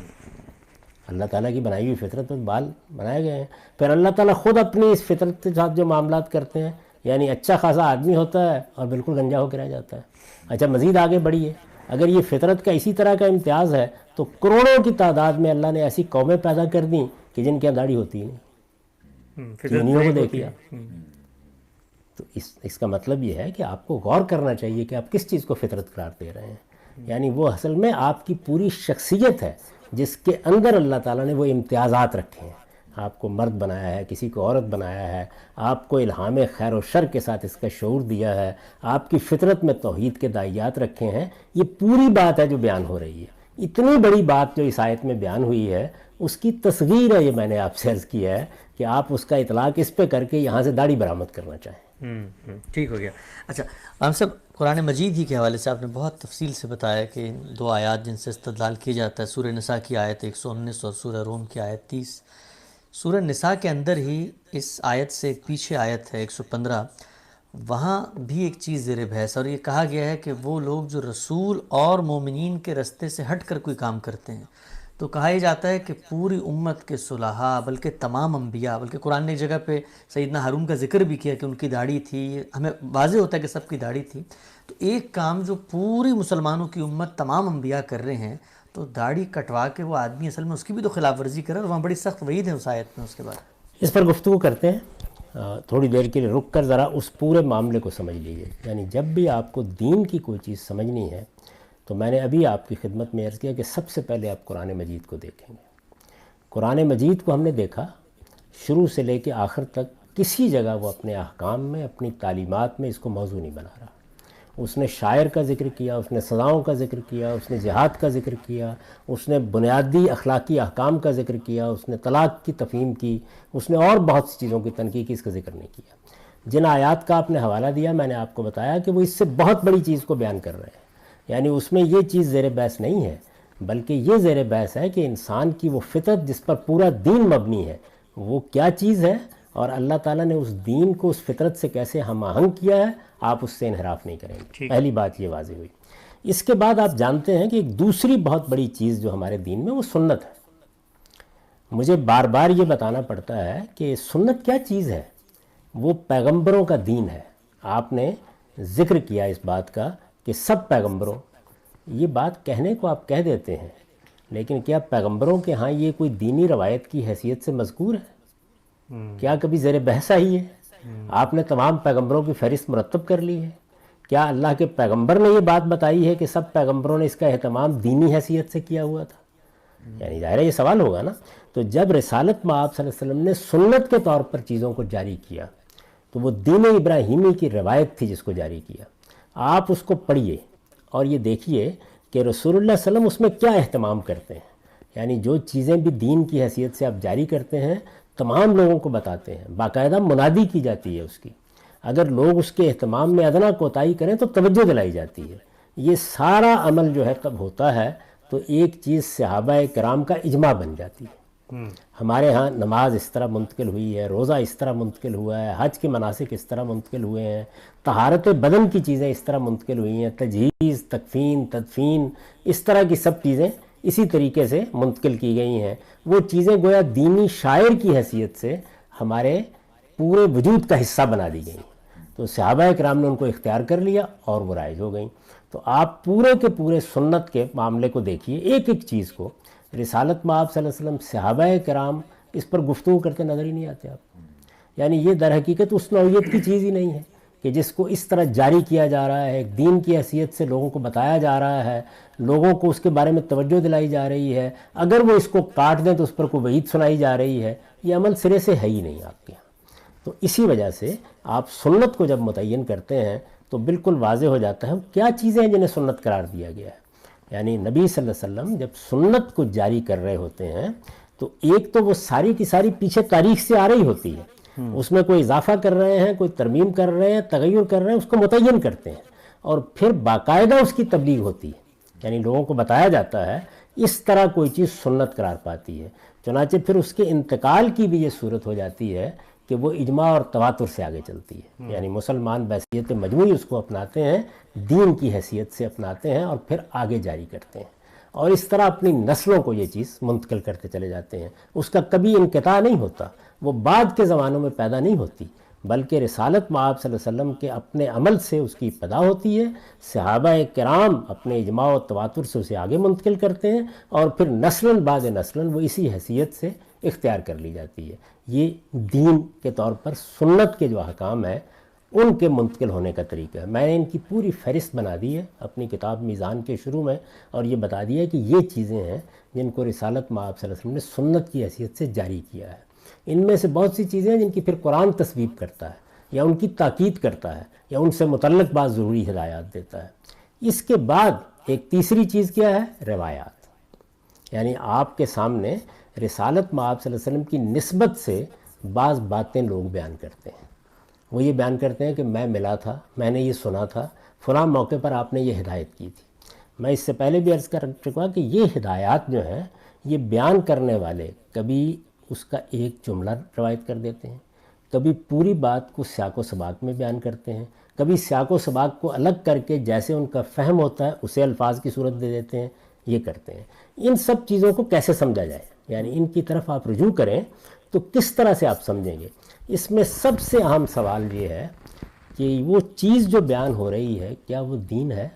اللہ تعالیٰ کی بنائی ہوئی فطرت میں بال بنائے گئے ہیں. پھر اللہ تعالیٰ خود اپنی اس فطرت کے ساتھ جو معاملات کرتے ہیں، یعنی اچھا خاصا آدمی ہوتا ہے اور بالکل گنجا ہو کے رہ جاتا ہے. اچھا، مزید آگے بڑھیے، اگر یہ فطرت کا اسی طرح کا امتیاز ہے تو کروڑوں کی تعداد میں اللہ نے ایسی قومیں پیدا کر دیں کہ جن کی داڑھی ہوتی ہی نہیں. چینیوں کو دیکھیے. تو اس کا مطلب یہ ہے کہ آپ کو غور کرنا چاہیے کہ آپ کس چیز کو فطرت قرار دے رہے ہیں. یعنی وہ اصل میں آپ کی پوری شخصیت ہے جس کے اندر اللہ تعالیٰ نے وہ امتیازات رکھے ہیں. آپ کو مرد بنایا ہے، کسی کو عورت بنایا ہے، آپ کو الہام خیر و شر کے ساتھ اس کا شعور دیا ہے، آپ کی فطرت میں توحید کے داعیات رکھے ہیں. یہ پوری بات ہے جو بیان ہو رہی ہے. اتنی بڑی بات جو اس آیت میں بیان ہوئی ہے اس کی تصغیر ہے. یہ میں نے آپ سے عرض کیا ہے کہ آپ اس کا اطلاق اس پہ کر کے یہاں سے داڑھی برآمد کرنا چاہیں. ٹھیک ہو گیا. اچھا عام صاحب، قرآن مجید ہی کے حوالے سے آپ نے بہت تفصیل سے بتایا کہ دو آیات جن سے استدلال کیا جاتا ہے، سورہ نساء کی آیت 119 اور سورہ روم کی آیت 30. سورہ نساء کے اندر ہی اس آیت سے ایک پیچھے آیت ہے 115، وہاں بھی ایک چیز زیر بحث، اور یہ کہا گیا ہے کہ وہ لوگ جو رسول اور مومنین کے رستے سے ہٹ کر کوئی کام کرتے ہیں، تو کہا یہ جاتا ہے کہ پوری امت کے صلحاء، بلکہ تمام انبیاء، بلکہ قرآن نے ایک جگہ پہ سیدنا ہارون کا ذکر بھی کیا کہ ان کی داڑھی تھی. ہمیں واضح ہوتا ہے کہ سب کی داڑھی تھی. تو ایک کام جو پوری مسلمانوں کی امت تمام انبیاء کر رہے ہیں، تو داڑھی کٹوا کے وہ آدمی اصل میں اس کی بھی تو خلاف ورزی کرے، اور وہاں بڑی سخت وعید ہے اس آیت میں. اس کے بعد اس پر گفتگو کرتے ہیں. تھوڑی دیر کے لیے رک کر ذرا اس پورے معاملے کو سمجھ لیجیے. یعنی جب بھی آپ کو دین کی کوئی چیز سمجھنی ہے تو میں نے ابھی آپ کی خدمت میں عرض کیا کہ سب سے پہلے آپ قرآن مجید کو دیکھیں گے. قرآن مجید کو ہم نے دیکھا شروع سے لے کے آخر تک، کسی جگہ وہ اپنے احکام میں، اپنی تعلیمات میں اس کو موضوع نہیں بنا رہا. اس نے شاعر کا ذکر کیا، اس نے سزاؤں کا ذکر کیا، اس نے جہاد کا ذکر کیا، اس نے بنیادی اخلاقی احکام کا ذکر کیا، اس نے طلاق کی تفہیم کی، اس نے اور بہت سی چیزوں کی تنقید کی، اس کا ذکر نہیں کیا۔ جن آیات کا آپ نے حوالہ دیا، میں نے آپ کو بتایا کہ وہ اس سے بہت بڑی چیز کو بیان کر رہے ہیں، یعنی اس میں یہ چیز زیر بحث نہیں ہے، بلکہ یہ زیر بحث ہے کہ انسان کی وہ فطرت جس پر پورا دین مبنی ہے وہ کیا چیز ہے، اور اللہ تعالیٰ نے اس دین کو اس فطرت سے کیسے ہم آہنگ کیا ہے، آپ اس سے انحراف نہیں کریں گے۔ پہلی بات یہ واضح ہوئی۔ اس کے بعد آپ جانتے ہیں کہ ایک دوسری بہت بڑی چیز جو ہمارے دین میں وہ سنت ہے۔ مجھے بار بار یہ بتانا پڑتا ہے کہ سنت کیا چیز ہے۔ وہ پیغمبروں کا دین ہے۔ آپ نے ذکر کیا اس بات کا کہ سب پیغمبروں، یہ بات کہنے کو آپ کہہ دیتے ہیں، لیکن کیا پیغمبروں کے ہاں یہ کوئی دینی روایت کی حیثیت سے مذکور ہے؟ کیا کبھی زیر بحث آئی ہے؟ آپ نے تمام پیغمبروں کی فہرست مرتب کر لی ہے؟ کیا اللہ کے پیغمبر نے یہ بات بتائی ہے کہ سب پیغمبروں نے اس کا اہتمام دینی حیثیت سے کیا ہوا تھا؟ یعنی ظاہر ہے یہ سوال ہوگا نا۔ تو جب رسالت مآب صلی اللہ علیہ وسلم نے سنت کے طور پر چیزوں کو جاری کیا تو وہ دین ابراہیمی کی روایت تھی جس کو جاری کیا۔ آپ اس کو پڑھیے اور یہ دیکھیے کہ رسول اللہ صلی اللہ علیہ وسلم اس میں کیا اہتمام کرتے ہیں، یعنی جو چیزیں بھی دین کی حیثیت سے آپ جاری کرتے ہیں تمام لوگوں کو بتاتے ہیں، باقاعدہ منادی کی جاتی ہے اس کی، اگر لوگ اس کے اہتمام میں ادنا کوتاہی کریں تو توجہ دلائی جاتی ہے۔ یہ سارا عمل جو ہے کب ہوتا ہے تو ایک چیز صحابہ کرام کا اجماع بن جاتی ہے۔ ہمارے ہاں نماز اس طرح منتقل ہوئی ہے، روزہ اس طرح منتقل ہوا ہے، حج کے مناسک اس طرح منتقل ہوئے ہیں، طہارت بدن کی چیزیں اس طرح منتقل ہوئی ہیں، تجہیز، تکفین، تدفین، اس طرح کی سب چیزیں اسی طریقے سے منتقل کی گئی ہیں۔ وہ چیزیں گویا دینی شاعر کی حیثیت سے ہمارے پورے وجود کا حصہ بنا دی گئیں، تو صحابہ کرام نے ان کو اختیار کر لیا اور وہ رائج ہو گئیں۔ تو آپ پورے کے پورے سنت کے معاملے کو دیکھیے، ایک ایک چیز کو۔ رسالت مآب صلی اللہ علیہ وسلم، صحابہ کرام اس پر گفتگو کرتے نظر ہی نہیں آتے آپ کو، یعنی یہ در حقیقت اس نوعیت کی چیز ہی نہیں ہے کہ جس کو اس طرح جاری کیا جا رہا ہے، ایک دین کی حیثیت سے لوگوں کو بتایا جا رہا ہے، لوگوں کو اس کے بارے میں توجہ دلائی جا رہی ہے، اگر وہ اس کو کاٹ دیں تو اس پر کوئی وعید سنائی جا رہی ہے۔ یہ عمل سرے سے ہے ہی نہیں آپ کے یہاں۔ تو اسی وجہ سے آپ سنت کو جب متعین کرتے ہیں تو بالکل واضح ہو جاتا ہے کیا چیزیں ہیں جنہیں سنت قرار دیا گیا ہے۔ یعنی نبی صلی اللہ علیہ وسلم جب سنت کو جاری کر رہے ہوتے ہیں تو ایک تو وہ ساری کی ساری پیچھے تاریخ سے آ رہی ہوتی ہے، اس میں کوئی اضافہ کر رہے ہیں، کوئی ترمیم کر رہے ہیں، تغیر کر رہے ہیں، اس کو متعین کرتے ہیں، اور پھر باقاعدہ اس کی تبلیغ ہوتی ہے، یعنی لوگوں کو بتایا جاتا ہے اس طرح کوئی چیز سنت قرار پاتی ہے۔ چنانچہ پھر اس کے انتقال کی بھی یہ صورت ہو جاتی ہے کہ وہ اجماع اور تواتر سے آگے چلتی ہے، یعنی مسلمان بحیثیت مجموعی اس کو اپناتے ہیں، دین کی حیثیت سے اپناتے ہیں اور پھر آگے جاری کرتے ہیں، اور اس طرح اپنی نسلوں کو یہ چیز منتقل کرتے چلے جاتے ہیں۔ اس کا کبھی انقطاع نہیں ہوتا، وہ بعد کے زمانوں میں پیدا نہیں ہوتی، بلکہ رسالت مآب صلی اللہ علیہ وسلم کے اپنے عمل سے اس کی ابتدا ہوتی ہے، صحابہ کرام اپنے اجماع و تواتر سے اسے آگے منتقل کرتے ہیں، اور پھر نسلاً بعد نسلاً وہ اسی حیثیت سے اختیار کر لی جاتی ہے۔ یہ دین کے طور پر سنت کے جو احکام ہیں ان کے منتقل ہونے کا طریقہ ہے۔ میں نے ان کی پوری فہرست بنا دی ہے اپنی کتاب میزان کے شروع میں، اور یہ بتا دیا ہے کہ یہ چیزیں ہیں جن کو رسالت مآب صلی اللہ علیہ وسلم نے سنت کی حیثیت سے جاری کیا ہے۔ ان میں سے بہت سی چیزیں ہیں جن کی پھر قرآن تصویب کرتا ہے یا ان کی تاکید کرتا ہے یا ان سے متعلق بعض ضروری ہدایات دیتا ہے۔ اس کے بعد ایک تیسری چیز کیا ہے؟ روایات، یعنی آپ کے سامنے رسالت مآب صلی اللہ علیہ وسلم کی نسبت سے بعض باتیں لوگ بیان کرتے ہیں۔ وہ یہ بیان کرتے ہیں کہ میں ملا تھا، میں نے یہ سنا تھا، فلاں موقع پر آپ نے یہ ہدایت کی تھی۔ میں اس سے پہلے بھی عرض کر چکا کہ یہ ہدایات جو ہیں یہ بیان کرنے والے کبھی اس کا ایک جملہ روایت کر دیتے ہیں، کبھی پوری بات کو سیاق و سباق میں بیان کرتے ہیں، کبھی سیاق و سباق کو الگ کر کے جیسے ان کا فہم ہوتا ہے اسے الفاظ کی صورت دے دیتے ہیں، یہ کرتے ہیں۔ ان سب چیزوں کو کیسے سمجھا جائے، یعنی ان کی طرف آپ رجوع کریں تو کس طرح سے آپ سمجھیں گے؟ اس میں سب سے اہم سوال یہ ہے کہ وہ چیز جو بیان ہو رہی ہے کیا وہ دین ہے؟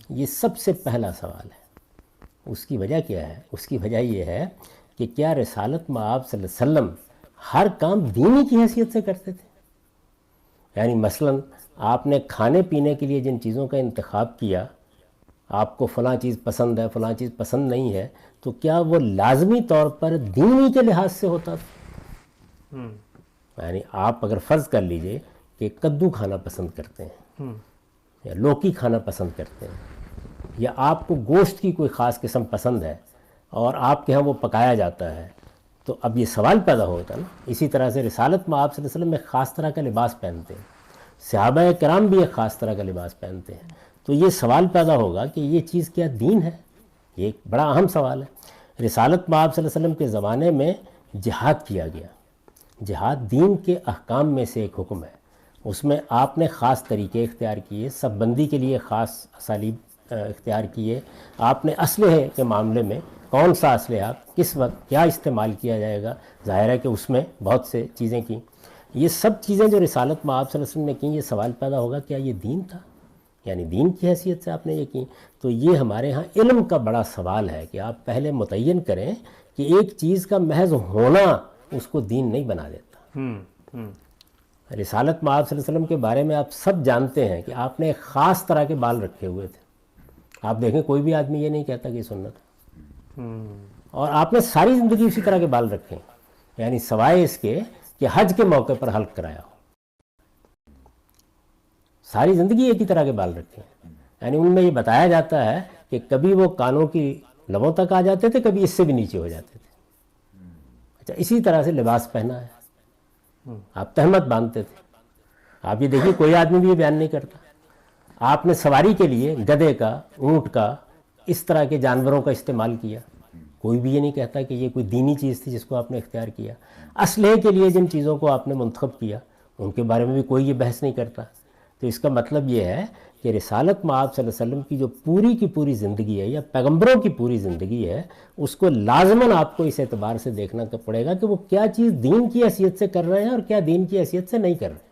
یہ سب سے پہلا سوال ہے۔ اس کی وجہ کیا ہے؟ اس کی وجہ یہ ہے کہ کیا رسالت مآب صلی اللہ علیہ وسلم ہر کام دینی کی حیثیت سے کرتے تھے؟ یعنی مثلاً آپ نے کھانے پینے کے لیے جن چیزوں کا انتخاب کیا، آپ کو فلاں چیز پسند ہے، فلاں چیز پسند نہیں ہے، تو کیا وہ لازمی طور پر دینی کے لحاظ سے ہوتا تھا؟ یعنی آپ اگر فرض کر لیجئے کہ کدو کھانا پسند کرتے ہیں، یا لوکی کھانا پسند کرتے ہیں، یا آپ کو گوشت کی کوئی خاص قسم پسند ہے اور آپ کے ہاں وہ پکایا جاتا ہے، تو اب یہ سوال پیدا ہوتا ہے نا۔ اسی طرح سے رسالت میں آپ صلی اللہ علیہ وسلم ایک خاص طرح کا لباس پہنتے ہیں، صحابہ کرام بھی ایک خاص طرح کا لباس پہنتے ہیں، تو یہ سوال پیدا ہوگا کہ یہ چیز کیا دین ہے؟ یہ ایک بڑا اہم سوال ہے۔ رسالت میں آپ صلی اللہ علیہ وسلم کے زمانے میں جہاد کیا گیا، جہاد دین کے احکام میں سے ایک حکم ہے، اس میں آپ نے خاص طریقے اختیار کیے، سب بندی کے لیے خاص اسالیب اختیار کیے، آپ نے اسلحے کے معاملے میں کون سا اسلحہ کس وقت کیا استعمال کیا جائے گا، ظاہر ہے کہ اس میں بہت سے چیزیں کی۔ یہ سب چیزیں جو رسالت میں آپ صلی اللہ علیہ وسلم نے کی، یہ سوال پیدا ہوگا کیا یہ دین تھا؟ یعنی دین کی حیثیت سے آپ نے یہ کی؟ تو یہ ہمارے ہاں علم کا بڑا سوال ہے کہ آپ پہلے متعین کریں کہ ایک چیز کا محض ہونا اس کو دین نہیں بنا دیتا۔ رسالت میں آپ صلی اللہ علیہ وسلم کے بارے میں آپ سب جانتے ہیں کہ آپ نے ایک خاص طرح کے بال رکھے ہوئے تھے۔ آپ دیکھیں کوئی بھی آدمی یہ نہیں کہتا کہ یہ سنت ہے، اور آپ نے ساری زندگی اسی طرح کے بال رکھے ہیں، یعنی سوائے اس کے کہ حج کے موقع پر حلق کرایا ہو، ساری زندگی ایک ہی طرح کے بال رکھے ہیں۔ یعنی ان میں یہ بتایا جاتا ہے کہ کبھی وہ کانوں کی لبوں تک آ جاتے تھے، کبھی اس سے بھی نیچے ہو جاتے تھے۔ اچھا، اسی طرح سے لباس پہنا ہے، آپ تہمت باندھتے تھے۔ آپ یہ دیکھیے کوئی آدمی بھی یہ بیان نہیں کرتا۔ آپ نے سواری کے لیے گدھے کا، اونٹ کا، اس طرح کے جانوروں کا استعمال کیا، کوئی بھی یہ نہیں کہتا کہ یہ کوئی دینی چیز تھی جس کو آپ نے اختیار کیا۔ اسلحے کے لیے جن چیزوں کو آپ نے منتخب کیا ان کے بارے میں بھی کوئی یہ بحث نہیں کرتا۔ تو اس کا مطلب یہ ہے کہ رسالت میں آپ صلی اللہ علیہ وسلم کی جو پوری کی پوری زندگی ہے یا پیغمبروں کی پوری زندگی ہے، اس کو لازماً آپ کو اس اعتبار سے دیکھنا پڑے گا کہ وہ کیا چیز دین کی حیثیت سے کر رہے ہیں اور کیا دین کی حیثیت سے نہیں کر رہے ہیں۔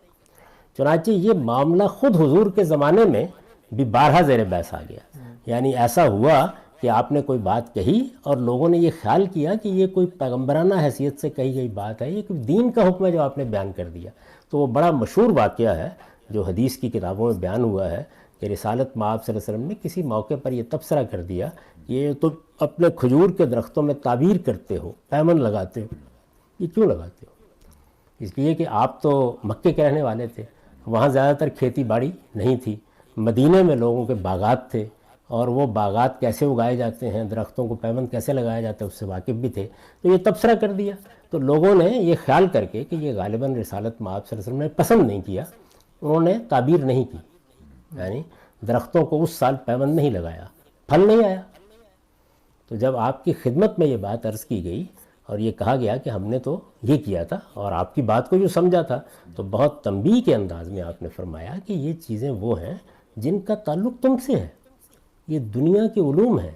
چنانچہ یہ معاملہ خود حضور کے زمانے میں بھی بارہا زیر بحث آ گیا۔ یعنی ایسا ہوا کہ آپ نے کوئی بات کہی اور لوگوں نے یہ خیال کیا کہ یہ کوئی پیغمبرانہ حیثیت سے کہی گئی بات ہے، یہ کوئی دین کا حکم ہے جو آپ نے بیان کر دیا۔ تو وہ بڑا مشہور واقعہ ہے جو حدیث کی کتابوں میں بیان ہوا ہے کہ رسالت میں آپ صلی اللہ علیہ وسلم نے کسی موقع پر یہ تبصرہ کر دیا کہ یہ تو اپنے کھجور کے درختوں میں تعبیر کرتے ہو، پیمن لگاتے ہو، یہ کیوں لگاتے ہو؟ اس لیے کہ آپ تو مکے کے رہنے والے تھے، وہاں زیادہ تر کھیتی باڑی نہیں تھی، مدینے میں لوگوں کے باغات تھے، اور وہ باغات کیسے اگائے جاتے ہیں، درختوں کو پیمن کیسے لگایا جاتا ہے اس سے واقف بھی تھے۔ تو یہ تبصرہ کر دیا، تو لوگوں نے یہ خیال کر کے کہ یہ غالباً رسالت میں آپ صلی اللہ علیہ وسلم نے پسند نہیں کیا، انہوں نے تعبیر نہیں کی، یعنی درختوں کو اس سال پیمن نہیں لگایا، پھل نہیں آیا۔ تو جب آپ کی خدمت میں یہ بات عرض کی گئی اور یہ کہا گیا کہ ہم نے تو یہ کیا تھا اور آپ کی بات کو جو سمجھا تھا، تو بہت تنبیہ کے انداز میں آپ نے فرمایا کہ یہ چیزیں وہ ہیں جن کا تعلق تم سے ہے، یہ دنیا کے علوم ہیں،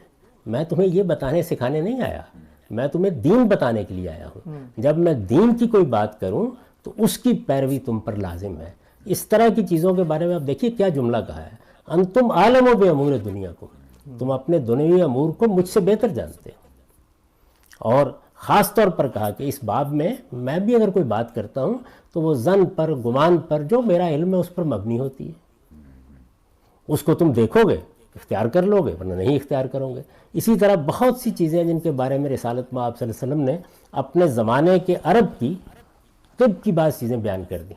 میں تمہیں یہ بتانے سکھانے نہیں آیا، میں تمہیں دین بتانے کے لیے آیا ہوں۔ جب میں دین کی کوئی بات کروں تو اس کی پیروی تم پر لازم ہے۔ اس طرح کی چیزوں کے بارے میں آپ دیکھیے کیا جملہ کہا ہے، انتم عالم و بے امور دنیا کو، تم اپنے دنیوی امور کو مجھ سے بہتر جانتے ہو۔ اور خاص طور پر کہا کہ اس باب میں بھی اگر کوئی بات کرتا ہوں تو وہ ظن پر، گمان پر، جو میرا علم ہے اس پر مبنی ہوتی ہے، اس کو تم دیکھو گے اختیار کر لو گے ورنہ نہیں اختیار کرو گے۔ اسی طرح بہت سی چیزیں جن کے بارے میں رسالت میں آپ صلی اللہ علیہ وسلم نے اپنے زمانے کے عرب کی طب کی بعض چیزیں بیان کر دی،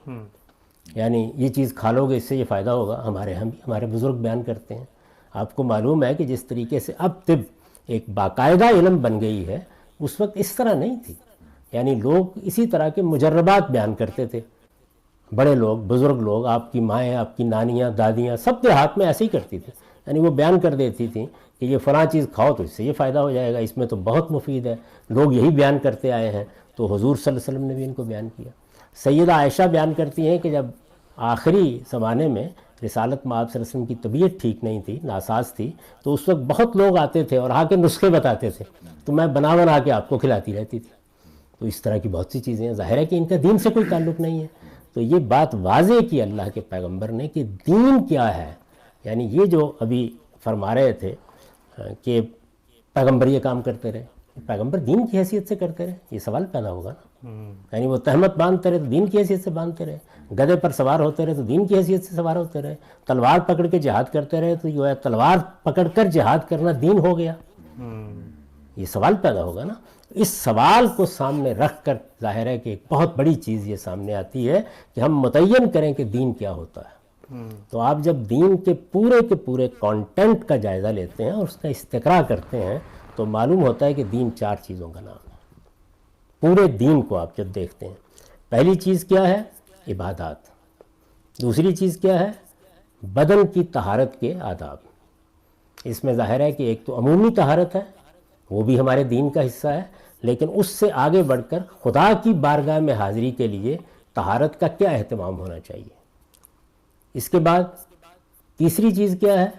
یعنی یہ چیز کھا لو گے اس سے یہ فائدہ ہوگا، ہمارے بزرگ بیان کرتے ہیں۔ آپ کو معلوم ہے کہ جس طریقے سے اب طب ایک باقاعدہ علم بن گئی ہے، اس وقت اس طرح نہیں تھی، یعنی لوگ اسی طرح کے مجربات بیان کرتے تھے، بڑے لوگ، بزرگ لوگ، آپ کی مائیں، آپ کی نانیاں، دادیاں، سب کے ہاتھ میں ایسے ہی کرتی تھی، یعنی وہ بیان کر دیتی تھیں کہ یہ فلاں چیز کھاؤ تو اس سے یہ فائدہ ہو جائے گا، اس میں تو بہت مفید ہے، لوگ یہی بیان کرتے آئے ہیں، تو حضور صلی اللہ علیہ وسلم نے بھی ان کو بیان کیا۔ سیدہ عائشہ بیان کرتی ہیں کہ جب آخری زمانے میں رسالت میں آپ صلی اللہ علیہ وسلم کی طبیعت ٹھیک نہیں تھی، ناساز تھی، تو اس وقت بہت لوگ آتے تھے اور آ کے نسخے بتاتے تھے، تو میں بنا کے آپ کو کھلاتی رہتی تھی۔ تو اس طرح کی بہت سی چیزیں ہیں، ظاہر ہے کہ ان کا دین سے کوئی تعلق نہیں ہے۔ تو یہ بات واضح کی اللہ کے پیغمبر نے کہ دین کیا ہے، یعنی یہ جو ابھی فرما رہے تھے کہ پیغمبر یہ کام کرتے رہے، پیغمبر دین کی حیثیت سے کرتے رہے، یہ سوال پیدا ہوگا نا۔ یعنی وہ تہمت باندھتے رہے تو دین کی حیثیت سے باندھتے رہے، گدھے پر سوار ہوتے رہے تو دین کی حیثیت سے سوار ہوتے رہے، تلوار پکڑ کے جہاد کرتے رہے تو یہ تلوار پکڑ کر جہاد کرنا دین ہو گیا، یہ سوال پیدا ہوگا نا۔ اس سوال کو سامنے رکھ کر ظاہر ہے کہ ایک بہت بڑی چیز یہ سامنے آتی ہے کہ ہم متعین کریں کہ دین کیا ہوتا ہے۔ تو آپ جب دین کے پورے کانٹینٹ کا جائزہ لیتے ہیں اور اس کا استقراء کرتے ہیں تو معلوم ہوتا ہے کہ دین 4 چیزوں کا نام ہے. پورے دین کو آپ جب دیکھتے ہیں، پہلی چیز کیا ہے؟ عبادات. دوسری چیز کیا ہے؟ بدن کی طہارت کے آداب. اس میں ظاہر ہے کہ ایک تو عمومی طہارت ہے، وہ بھی ہمارے دین کا حصہ ہے، لیکن اس سے آگے بڑھ کر خدا کی بارگاہ میں حاضری کے لیے طہارت کا کیا اہتمام ہونا چاہیے. اس کے بعد تیسری چیز کیا ہے؟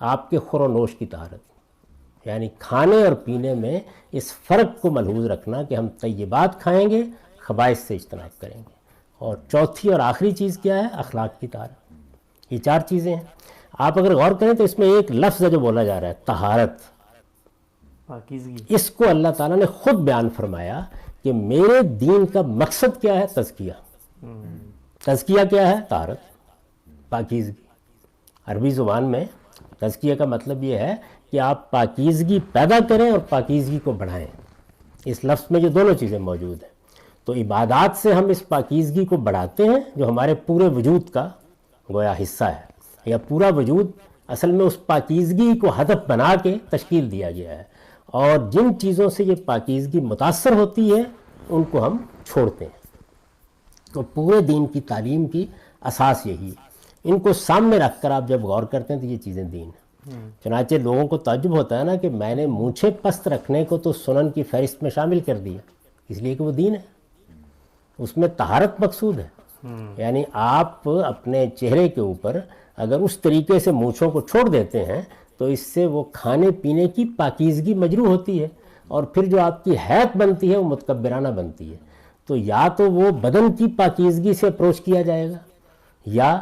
آپ کے خور و نوش کی طہارت، یعنی کھانے اور پینے میں اس فرق کو ملحوظ رکھنا کہ ہم طیبات کھائیں گے، خبائث سے اجتناب کریں گے. اور چوتھی اور آخری چیز کیا ہے؟ اخلاق کی طہارت. یہ 4 چیزیں ہیں. آپ اگر غور کریں تو اس میں ایک لفظ ہے جو بولا جا رہا ہے، طہارت. پاکیزگی. اس کو اللہ تعالیٰ نے خود بیان فرمایا کہ میرے دین کا مقصد کیا ہے؟ تزکیہ. تزکیہ کیا ہے؟ طہارت، پاکیزگی. عربی زبان میں تزکیہ کا مطلب یہ ہے کہ آپ پاکیزگی پیدا کریں اور پاکیزگی کو بڑھائیں. اس لفظ میں یہ دونوں چیزیں موجود ہیں. تو عبادات سے ہم اس پاکیزگی کو بڑھاتے ہیں جو ہمارے پورے وجود کا گویا حصہ ہے، یا پورا وجود اصل میں اس پاکیزگی کو ہدف بنا کے تشکیل دیا گیا ہے، اور جن چیزوں سے یہ پاکیزگی متاثر ہوتی ہے ان کو ہم چھوڑتے ہیں. تو پورے دین کی تعلیم کی اساس یہی ہے. ان کو سامنے رکھ کر آپ جب غور کرتے ہیں تو یہ چیزیں دین ہیں. چنانچہ لوگوں کو تعجب ہوتا ہے نا کہ میں نے مونچھیں پست رکھنے کو تو سنن کی فہرست میں شامل کر دیا، اس لیے کہ وہ دین ہے. اس میں طہارت مقصود ہے. یعنی آپ اپنے چہرے کے اوپر اگر اس طریقے سے مونچھوں کو چھوڑ دیتے ہیں تو اس سے وہ کھانے پینے کی پاکیزگی مجروح ہوتی ہے، اور پھر جو آپ کی حیت بنتی ہے وہ متکبرانہ بنتی ہے. تو یا تو وہ بدن کی پاکیزگی سے اپروچ کیا جائے گا، یا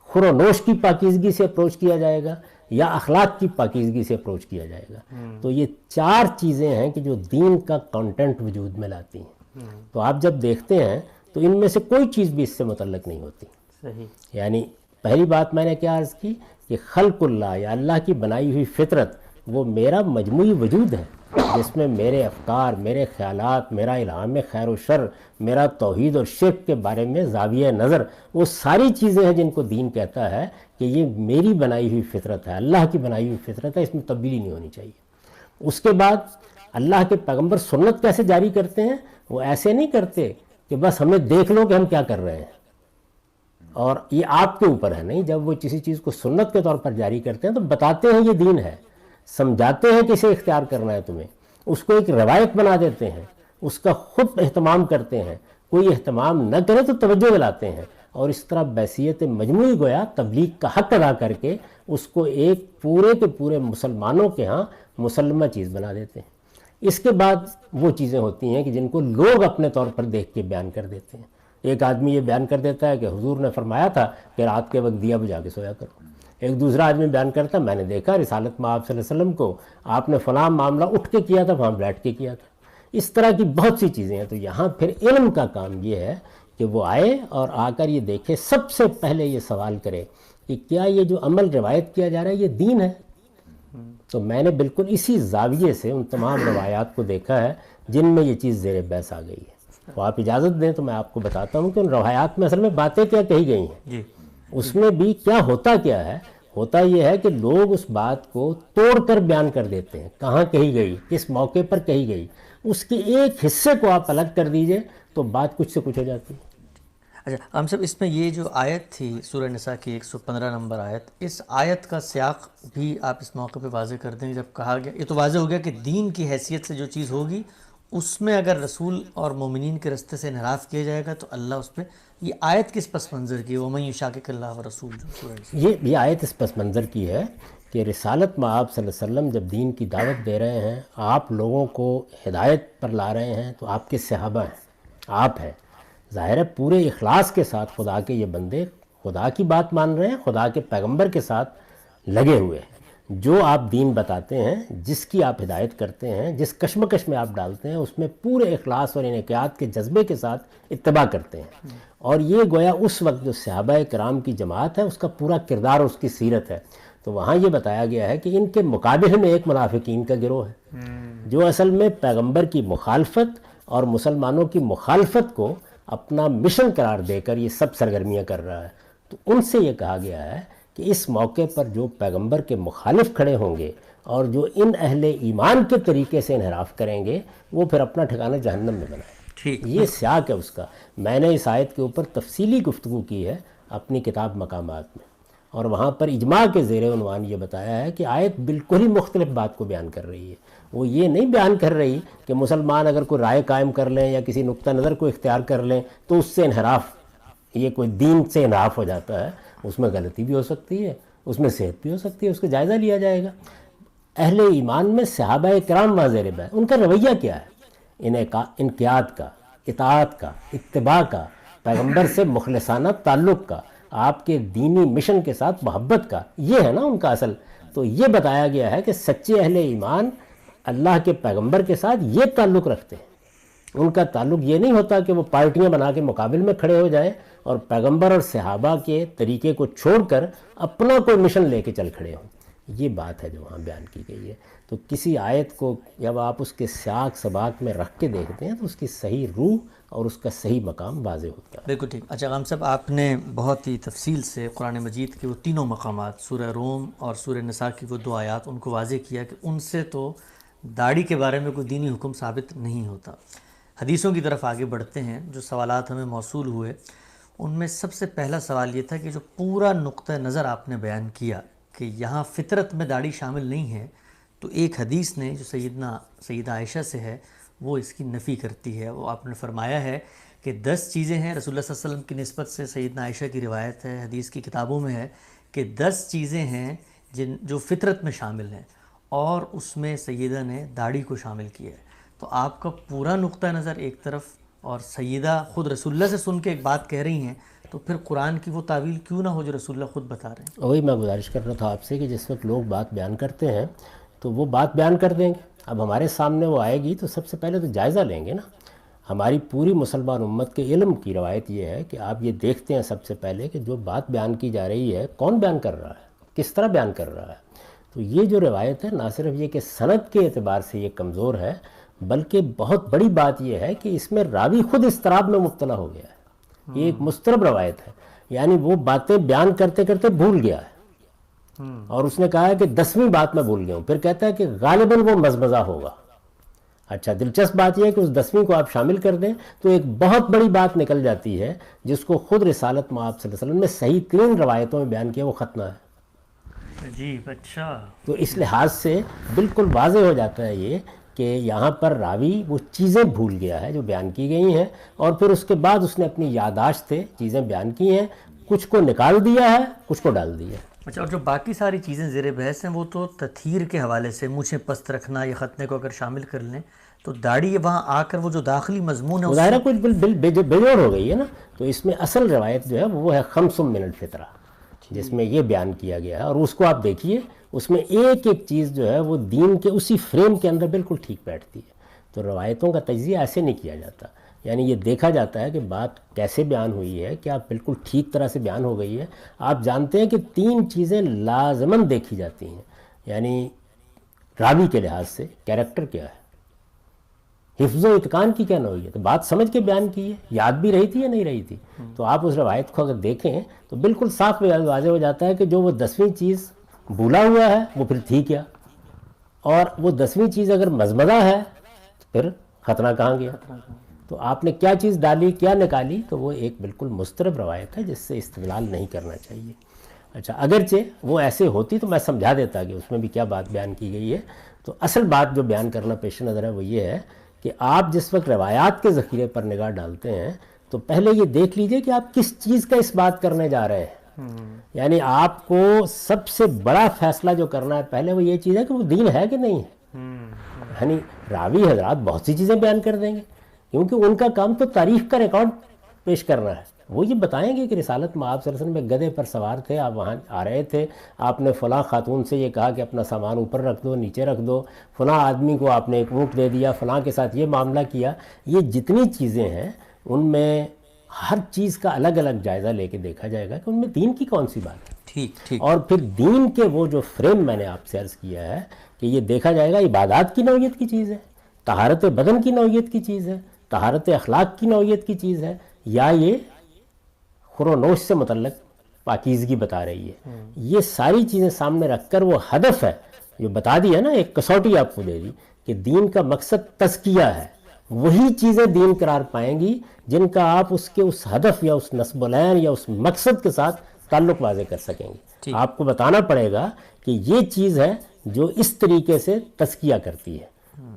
خور و نوش کی پاکیزگی سے اپروچ کیا جائے گا، یا اخلاق کی پاکیزگی سے اپروچ کیا جائے گا. تو یہ 4 چیزیں ہیں کہ جو دین کا کانٹینٹ وجود میں لاتی ہیں. تو آپ جب دیکھتے ہیں تو ان میں سے کوئی چیز بھی اس سے متعلق نہیں ہوتی. صحیح. یعنی پہلی بات میں نے کیا عرض کی کہ خلق اللہ یا اللہ کی بنائی ہوئی فطرت وہ میرا مجموعی وجود ہے، جس میں میرے افکار، میرے خیالات، میرا الہام خیر و شر، میرا توحید اور شرک کے بارے میں زاویہ نظر، وہ ساری چیزیں ہیں جن کو دین کہتا ہے کہ یہ میری بنائی ہوئی فطرت ہے، اللہ کی بنائی ہوئی فطرت ہے، اس میں تبدیلی نہیں ہونی چاہیے. اس کے بعد اللہ کے پیغمبر سنت کیسے جاری کرتے ہیں؟ وہ ایسے نہیں کرتے کہ بس ہمیں دیکھ لو کہ ہم کیا کر رہے ہیں اور یہ آپ کے اوپر ہے. نہیں، جب وہ کسی چیز کو سنت کے طور پر جاری کرتے ہیں تو بتاتے ہیں یہ دین ہے، سمجھاتے ہیں کسے اختیار کرنا ہے تمہیں، اس کو ایک روایت بنا دیتے ہیں، اس کا خود اہتمام کرتے ہیں. کوئی اہتمام نہ کرے تو توجہ دلاتے ہیں، اور اس طرح بحیثیت مجموعی گویا تبلیغ کا حق ادا کر کے اس کو ایک پورے کے پورے مسلمانوں کے ہاں مسلمہ چیز بنا دیتے ہیں. اس کے بعد وہ چیزیں ہوتی ہیں کہ جن کو لوگ اپنے طور پر دیکھ کے بیان کر دیتے ہیں. ایک آدمی یہ بیان کر دیتا ہے کہ حضور نے فرمایا تھا کہ رات کے وقت دیا بجھا کے سویا کرو. ایک دوسرا آدمی بیان کرتا ہے میں نے دیکھا رسالت میں آپ صلی اللہ علیہ وسلم کو آپ نے فلاں معاملہ اٹھ کے کیا تھا، وہاں بیٹھ کے کیا تھا. اس طرح کی بہت سی چیزیں ہیں. تو یہاں پھر علم کا کام یہ ہے کہ وہ آئے اور آ کر یہ دیکھے، سب سے پہلے یہ سوال کرے کہ کیا یہ جو عمل روایت کیا جا رہا ہے یہ دین ہے. تو میں نے بالکل اسی زاویے سے ان تمام روایات کو دیکھا ہے جن میں یہ چیز زیر بحث آ گئی ہے. تو آپ اجازت دیں تو میں آپ کو بتاتا ہوں کہ ان روایات میں اصل میں باتیں کیا کہی گئی ہیں. اس میں بھی کیا ہے، ہوتا یہ ہے کہ لوگ اس بات کو توڑ کر بیان کر دیتے ہیں، کہاں کہی گئی، کس موقع پر کہی گئی، اس کے ایک حصے کو آپ الگ کر دیجئے تو بات کچھ سے کچھ ہو جاتی ہے. اچھا ہم سب اس میں یہ جو آیت تھی سورہ نساء کی 115 نمبر آیت، اس آیت کا سیاق بھی آپ اس موقع پہ واضح کر دیں. جب کہا گیا، یہ تو واضح ہو گیا کہ دین کی حیثیت سے جو چیز ہوگی اس میں اگر رسول اور مومنین کے رستے سے انحراف کیا جائے گا تو اللہ اس پہ، یہ آیت کس پس منظر کی ہے؟ وَمَن يُشَاقِقِ اللَّهَ وَرَسُولَهُ، یہ آیت اس پس منظر کی ہے کہ رسالت میں آپ صلی اللہ علیہ وسلم جب دین کی دعوت دے رہے ہیں، آپ لوگوں کو ہدایت پر لا رہے ہیں، تو آپ کے صحابہ ہیں، آپ ہیں، ظاہر ہے پورے اخلاص کے ساتھ خدا کے یہ بندے خدا کی بات مان رہے ہیں، خدا کے پیغمبر کے ساتھ لگے ہوئے ہیں. جو آپ دین بتاتے ہیں، جس کی آپ ہدایت کرتے ہیں، جس کشمکش میں آپ ڈالتے ہیں، اس میں پورے اخلاص اور انقیاد کے جذبے کے ساتھ اتباع کرتے ہیں. اور یہ گویا اس وقت جو صحابہ کرام کی جماعت ہے اس کا پورا کردار، اس کی سیرت ہے. تو وہاں یہ بتایا گیا ہے کہ ان کے مقابل میں ایک منافقین کا گروہ ہے جو اصل میں پیغمبر کی مخالفت اور مسلمانوں کی مخالفت کو اپنا مشن قرار دے کر یہ سب سرگرمیاں کر رہا ہے. تو ان سے یہ کہا گیا ہے کہ اس موقع پر جو پیغمبر کے مخالف کھڑے ہوں گے اور جو ان اہل ایمان کے طریقے سے انحراف کریں گے وہ پھر اپنا ٹھکانہ جہنم میں بنائیں. ٹھیک. یہ سیاق ہے اس کا. میں نے اس آیت کے اوپر تفصیلی گفتگو کی ہے اپنی کتاب مقامات میں، اور وہاں پر اجماع کے زیر عنوان یہ بتایا ہے کہ آیت بالکل ہی مختلف بات کو بیان کر رہی ہے. وہ یہ نہیں بیان کر رہی کہ مسلمان اگر کوئی رائے قائم کر لیں یا کسی نقطہ نظر کو اختیار کر لیں تو اس سے انحراف، یہ کوئی دین سے انحراف ہو جاتا ہے. اس میں غلطی بھی ہو سکتی ہے، اس میں صحت بھی ہو سکتی ہے، اس کا جائزہ لیا جائے گا. اہل ایمان میں صحابہ کرام واضح بات، ان کا رویہ کیا ہے؟ انقیاد کا، اطاعت کا، اتباع کا، پیغمبر سے مخلصانہ تعلق کا، آپ کے دینی مشن کے ساتھ محبت کا، یہ ہے نا ان کا اصل. تو یہ بتایا گیا ہے کہ سچے اہل ایمان اللہ کے پیغمبر کے ساتھ یہ تعلق رکھتے ہیں. ان کا تعلق یہ نہیں ہوتا کہ وہ پارٹیاں بنا کے مقابل میں کھڑے ہو جائیں اور پیغمبر اور صحابہ کے طریقے کو چھوڑ کر اپنا کوئی مشن لے کے چل کھڑے ہوں. یہ بات ہے جو وہاں بیان کی گئی ہے. تو کسی آیت کو جب آپ اس کے سیاق سباق میں رکھ کے دیکھتے ہیں تو اس کی صحیح روح اور اس کا صحیح مقام واضح ہوتا ہے. بالکل ٹھیک. اچھا غام صاحب، آپ نے بہت ہی تفصیل سے قرآن مجید کے وہ تینوں مقامات، سورہ روم اور سورہ نساء کی وہ 2 آیات، ان کو واضح کیا کہ ان سے تو داڑھی کے بارے میں کوئی دینی حکم ثابت نہیں ہوتا. حدیثوں کی طرف آگے بڑھتے ہیں. جو سوالات ہمیں موصول ہوئے ان میں سب سے پہلا سوال یہ تھا کہ جو پورا نقطہ نظر آپ نے بیان کیا کہ یہاں فطرت میں داڑھی شامل نہیں ہے، تو ایک حدیث نے جو سیدہ عائشہ سے ہے وہ اس کی نفی کرتی ہے. وہ آپ نے فرمایا ہے کہ 10 چیزیں ہیں، رسول اللہ صلی اللہ علیہ وسلم کی نسبت سے سیدنا عائشہ کی روایت ہے، حدیث کی کتابوں میں ہے کہ 10 چیزیں ہیں جو فطرت میں شامل ہیں، اور اس میں سیدہ نے داڑھی کو شامل کیا ہے. تو آپ کا پورا نقطہ نظر ایک طرف، اور سیدہ خود رسول اللہ سے سن کے ایک بات کہہ رہی ہیں، تو پھر قرآن کی وہ تعویل کیوں نہ ہو جو رسول اللہ خود بتا رہے ہیں؟ وہی میں گزارش کر رہا تھا آپ سے کہ جس وقت لوگ بات بیان کرتے ہیں تو وہ بات بیان کر دیں گے. اب ہمارے سامنے وہ آئے گی تو سب سے پہلے تو جائزہ لیں گے نا. ہماری پوری مسلمان امت کے علم کی روایت یہ ہے کہ آپ یہ دیکھتے ہیں سب سے پہلے کہ جو بات بیان کی جا رہی ہے کون بیان کر رہا ہے، کس طرح بیان کر رہا ہے. تو یہ جو روایت ہے نہ صرف یہ کہ سند کے اعتبار سے یہ کمزور ہے، بلکہ بہت بڑی بات یہ ہے کہ اس میں راوی خود اضطراب میں مبتلا ہو گیا ہے. یہ ایک مضطرب روایت ہے، یعنی وہ باتیں بیان کرتے کرتے بھول گیا ہے، اور اس نے کہا ہے کہ 10ویں بات میں بھول گیا ہوں. پھر کہتا ہے کہ غالباً وہ مزمزہ ہوگا. اچھا، دلچسپ بات یہ ہے کہ اس 10ویں کو آپ شامل کر دیں تو ایک بہت بڑی بات نکل جاتی ہے جس کو خود رسالت مآب صلی اللہ علیہ وسلم نے صحیح 3 روایتوں میں بیان کیا، وہ ختنہ ہے. عجیب. اچھا، تو اس لحاظ سے بالکل واضح ہو جاتا ہے یہ کہ یہاں پر راوی وہ چیزیں بھول گیا ہے جو بیان کی گئی ہیں، اور پھر اس کے بعد اس نے اپنی یادداشت سے چیزیں بیان کی ہیں، کچھ کو نکال دیا ہے، کچھ کو ڈال دیا ہے. اچھا، اور جو باقی ساری چیزیں زیر بحث ہیں وہ تو تطہیر کے حوالے سے، مونچھیں پست رکھنا یا ختنے کو اگر شامل کر لیں تو داڑھی وہاں آ کر وہ جو داخلی مضمون ہے ظاہرہ کچھ بےجوڑ ہو گئی ہے نا. تو اس میں اصل روایت جو ہے وہ ہے 5 من الفطرہ، جس میں یہ بیان کیا گیا ہے. اور اس کو آپ دیکھیے، اس میں ایک ایک چیز جو ہے وہ دین کے اسی فریم کے اندر بالکل ٹھیک بیٹھتی ہے. تو روایتوں کا تجزیہ ایسے نہیں کیا جاتا، یعنی یہ دیکھا جاتا ہے کہ بات کیسے بیان ہوئی ہے، کیا بالکل ٹھیک طرح سے بیان ہو گئی ہے. آپ جانتے ہیں کہ 3 چیزیں لازماً دیکھی جاتی ہیں، یعنی راوی کے لحاظ سے کیریکٹر کیا ہے، حفظ و اتقان کی کیا نوعیت ہے، بات سمجھ کے بیان کی ہے، یاد بھی رہی تھی یا نہیں رہی تھی. تو آپ اس روایت کو اگر دیکھیں تو بالکل صاف واضح ہو جاتا ہے کہ جو وہ 10ویں چیز بھولا ہوا ہے وہ پھر تھی کیا، اور وہ 10ویں چیز اگر مزمزہ ہے تو پھر ختنہ کہاں گیا. تو آپ نے کیا چیز ڈالی، کیا نکالی، تو وہ ایک بالکل مضطرب روایت ہے جس سے استدلال نہیں کرنا چاہیے. اچھا، اگرچہ وہ ایسے ہوتی تو میں سمجھا دیتا کہ اس میں بھی کیا بات بیان کی گئی ہے. تو اصل بات جو بیان کرنا پیش نظر ہے وہ یہ ہے کہ آپ جس وقت روایات کے ذخیرے پر نگاہ ڈالتے ہیں تو پہلے یہ دیکھ لیجئے کہ آپ کس چیز کا اس بات کرنے جا رہے ہیں. یعنی آپ کو سب سے بڑا فیصلہ جو کرنا ہے پہلے وہ یہ چیز ہے کہ وہ دین ہے کہ نہیں ہے. یعنی راوی حضرات بہت سی چیزیں بیان کر دیں گے کیونکہ ان کا کام تو تاریخ کا ریکارڈ پیش کرنا ہے. وہ یہ بتائیں گے کہ رسالت مآب صلی اللہ علیہ وسلم میں گدھے پر سوار تھے، آپ وہاں آ رہے تھے، آپ نے فلاں خاتون سے یہ کہا کہ اپنا سامان اوپر رکھ دو، نیچے رکھ دو، فلاں آدمی کو آپ نے ایک اونٹ دے دیا، فلاں کے ساتھ یہ معاملہ کیا. یہ جتنی چیزیں ہیں ان میں ہر چیز کا الگ الگ جائزہ لے کے دیکھا جائے گا کہ ان میں دین کی کون سی بات ہے. ٹھیک. اور پھر دین کے وہ جو فریم میں نے آپ سے عرض کیا ہے کہ یہ دیکھا جائے گا عبادات کی نوعیت کی چیز ہے، طہارت بدن کی نوعیت کی چیز ہے، طہارت اخلاق کی نوعیت کی چیز ہے، یا یہ خورونوش سے متعلق پاکیزگی بتا رہی ہے. یہ ساری چیزیں سامنے رکھ کر وہ ہدف ہے جو بتا دیا نا, ایک کسوٹی آپ کو دے دی کہ دین کا مقصد تزکیہ ہے, وہی چیزیں دین قرار پائیں گی جن کا آپ اس کے اس ہدف یا اس نصب العین یا اس مقصد کے ساتھ تعلق واضح کر سکیں گے. آپ کو بتانا پڑے گا کہ یہ چیز ہے جو اس طریقے سے تزکیہ کرتی ہے.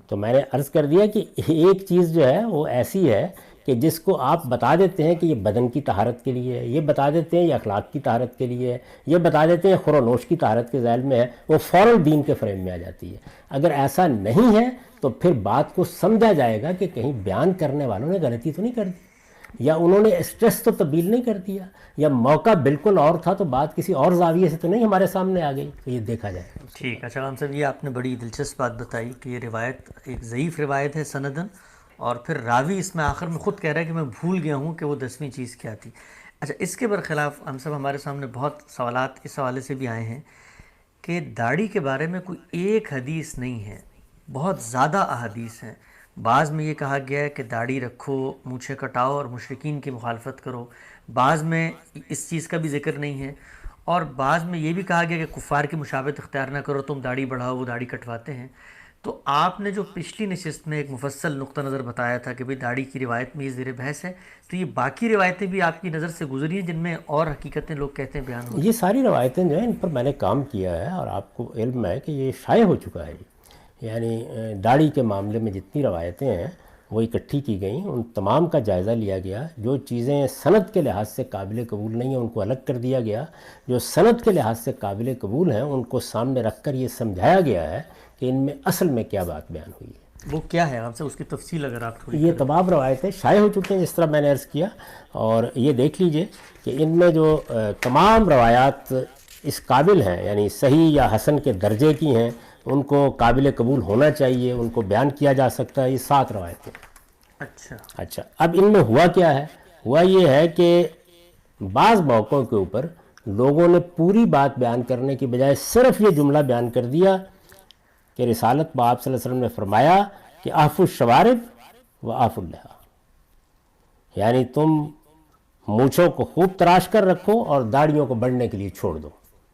تو میں نے عرض کر دیا کہ ایک چیز جو ہے وہ ایسی ہے کہ جس کو آپ بتا دیتے ہیں کہ یہ بدن کی طہارت کے لیے ہے, یہ بتا دیتے ہیں یہ اخلاق کی طہارت کے لیے ہے, یہ بتا دیتے ہیں خور و نوش کی طہارت کے ذیل میں ہے, وہ فوراً دین کے فریم میں آ جاتی ہے. اگر ایسا نہیں ہے تو پھر بات کو سمجھا جائے گا کہ کہیں بیان کرنے والوں نے غلطی تو نہیں کر دی, یا انہوں نے اسٹریس تو تبدیل نہیں کر دیا, یا موقع بالکل اور تھا تو بات کسی اور زاویے سے تو نہیں ہمارے سامنے آ گئی. تو یہ دیکھا جائے گا. ٹھیک. اچھا غلام صاحب, یہ آپ نے بڑی دلچسپ بات بتائی کہ یہ روایت ایک ضعیف روایت ہے سندن, اور پھر راوی اس میں آخر میں خود کہہ رہا ہے کہ میں بھول گیا ہوں کہ وہ 10ویں چیز کیا تھی. اچھا, اس کے برخلاف ہم سب ہمارے سامنے بہت سوالات اس حوالے سے بھی آئے ہیں کہ داڑھی کے بارے میں کوئی ایک حدیث نہیں ہے, بہت زیادہ احادیث ہیں. بعض میں یہ کہا گیا ہے کہ داڑھی رکھو, مونچھیں کٹاؤ اور مشرکین کی مخالفت کرو, بعض میں اس چیز کا بھی ذکر نہیں ہے, اور بعض میں یہ بھی کہا گیا کہ کفار کی مشابہت اختیار نہ کرو, تم داڑھی بڑھاؤ وہ داڑھی کٹواتے ہیں. تو آپ نے جو پچھلی نشست میں ایک مفصل نقطہ نظر بتایا تھا کہ بھئی داڑھی کی روایت میں یہ زیر بحث ہے, تو یہ باقی روایتیں بھی آپ کی نظر سے گزری ہیں جن میں اور حقیقتیں لوگ کہتے ہیں بیان ہو؟ یہ ساری روایتیں جو ہیں ان پر میں نے کام کیا ہے, اور آپ کو علم ہے کہ یہ شائع ہو چکا ہے. یعنی داڑھی کے معاملے میں جتنی روایتیں ہیں وہ اکٹھی کی گئیں, ان تمام کا جائزہ لیا گیا. جو چیزیں سند کے لحاظ سے قابل قبول نہیں ہیں ان کو الگ کر دیا گیا, جو سند کے لحاظ سے قابل قبول ہیں ان کو سامنے رکھ کر یہ سمجھایا گیا ہے کہ ان میں اصل میں کیا بات بیان ہوئی ہے. وہ کیا ہے آپ سے اس کی تفصیل اگر آپ تھوڑی؟ یہ تمام روایتیں شائع ہو چکی ہیں جس طرح میں نے عرض کیا, اور یہ دیکھ لیجئے کہ ان میں جو تمام روایات اس قابل ہیں, یعنی صحیح یا حسن کے درجے کی ہیں, ان کو قابل قبول ہونا چاہیے, ان کو بیان کیا جا سکتا ہے, یہ 7 روایتیں. اچھا, اب ان میں ہوا کیا ہے؟ ہوا یہ ہے کہ بعض موقعوں کے اوپر لوگوں نے پوری بات بیان کرنے کی بجائے صرف یہ جملہ بیان کر دیا کہ رسالت میں آپ صلی اللہ علیہ وسلم نے فرمایا کہ اعفوا الشوارب و اعفوا اللحیٰ, یعنی تم مونچھوں کو خوب تراش کر رکھو اور داڑھیوں کو بڑھنے کے لیے چھوڑ دو.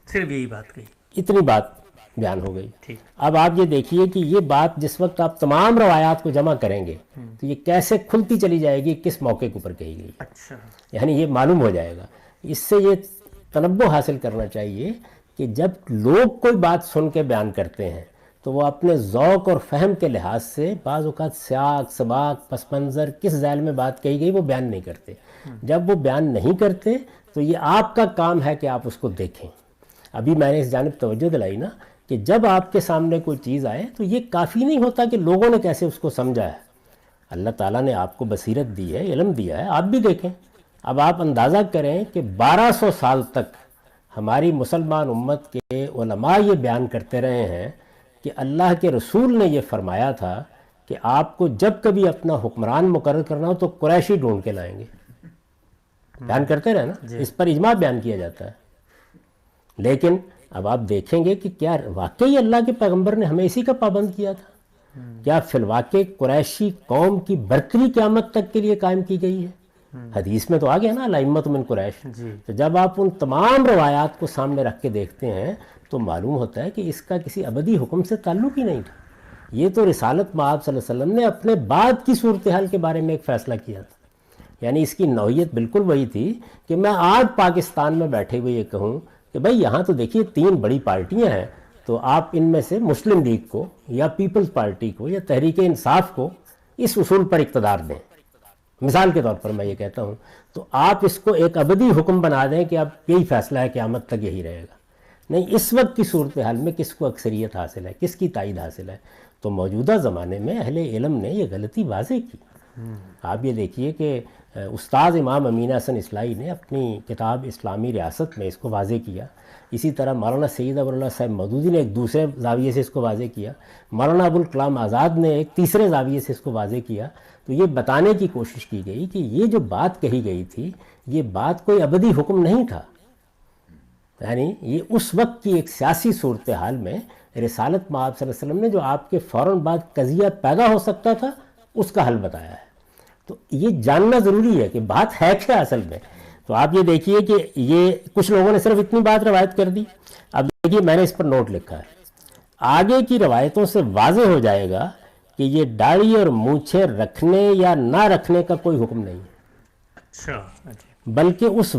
صرف یہی بات کہی, اتنی بات بیان ہو گئی. اب آپ یہ دیکھیے کہ یہ بات جس وقت آپ تمام روایات کو جمع کریں گے تو یہ کیسے کھلتی چلی جائے گی, کس موقع کے اوپر کہی گئی. اچھا, یعنی یہ معلوم ہو جائے گا. اس سے یہ تنبہ حاصل کرنا چاہیے کہ جب لوگ کوئی بات سن کے بیان کرتے ہیں تو وہ اپنے ذوق اور فہم کے لحاظ سے بعض اوقات سیاق سباق پس منظر کس ذیل میں بات کہی گئی وہ بیان نہیں کرتے. جب وہ بیان نہیں کرتے تو یہ آپ کا کام ہے کہ آپ اس کو دیکھیں. ابھی میں نے اس جانب توجہ دلائی نا کہ جب آپ کے سامنے کوئی چیز آئے تو یہ کافی نہیں ہوتا کہ لوگوں نے کیسے اس کو سمجھا ہے. اللہ تعالیٰ نے آپ کو بصیرت دی ہے, علم دیا ہے, آپ بھی دیکھیں. اب آپ اندازہ کریں کہ 1200 سال تک ہماری مسلمان امت کے علماء یہ بیان کرتے رہے ہیں کہ اللہ کے رسول نے یہ فرمایا تھا کہ آپ کو جب کبھی اپنا حکمران مقرر کرنا ہو تو قریشی ڈھونڈ کے لائیں گے. بیان کرتے رہے نا, اس پر اجماع بیان کیا جاتا ہے. لیکن اب آپ دیکھیں گے کہ کیا واقعی اللہ کے پیغمبر نے ہمیں اسی کا پابند کیا تھا؟ کیا فی الواقع قریشی قوم کی برتری قیامت تک کے لیے قائم کی گئی ہے؟ حدیث میں تو آ گیا نا الائمۃ من قریش. تو جب آپ ان تمام روایات کو سامنے رکھ کے دیکھتے ہیں تو معلوم ہوتا ہے کہ اس کا کسی ابدی حکم سے تعلق ہی نہیں تھا. یہ تو رسالت مآب صلی اللہ علیہ وسلم نے اپنے بعد کی صورتحال کے بارے میں ایک فیصلہ کیا تھا. یعنی اس کی نوعیت بالکل وہی تھی کہ میں آج پاکستان میں بیٹھے ہوئے یہ کہوں کہ بھئی یہاں تو دیکھیے 3 بڑی پارٹیاں ہیں, تو آپ ان میں سے مسلم لیگ کو یا پیپلز پارٹی کو یا تحریک انصاف کو اس اصول پر اقتدار دیں. مثال کے طور پر میں یہ کہتا ہوں, تو آپ اس کو ایک ابدی حکم بنا دیں کہ اب یہی فیصلہ ہے قیامت تک یہی رہے گا. نہیں, اس وقت کی صورتحال میں کس کو اکثریت حاصل ہے, کس کی تائید حاصل ہے؟ تو موجودہ زمانے میں اہل علم نے یہ غلطی واضح کی. آپ یہ دیکھیے کہ استاد امام امین حسن اصلاحی نے اپنی کتاب اسلامی ریاست میں اس کو واضح کیا. اسی طرح مولانا سید ابو اللہ صاحب مودودی نے ایک دوسرے زاویے سے اس کو واضح کیا. مولانا ابوالکلام آزاد نے ایک تیسرے زاویے سے اس کو واضح کیا. تو یہ بتانے کی کوشش کی گئی کہ یہ جو بات کہی گئی تھی یہ بات کوئی ابدی حکم نہیں تھا. یعنی یہ اس وقت کی ایک سیاسی صورتحال میں رسالت مآب صلی اللہ علیہ وسلم نے جو آپ کے فوراً بعد قضیہ پیدا ہو سکتا تھا اس کا حل بتایا ہے. تو یہ جاننا ضروری ہے کہ بات ہے کیا اصل میں. تو آپ یہ دیکھیے کہ یہ کچھ لوگوں نے صرف اتنی بات روایت کر دی. اب دیکھیے میں نے اس پر نوٹ لکھا ہے, آگے کی روایتوں سے واضح ہو جائے گا کہ یہ داڑھی اور مونچھیں رکھنے یا نہ رکھنے کا کوئی حکم نہیں ہے, اچھا, بلکہ اس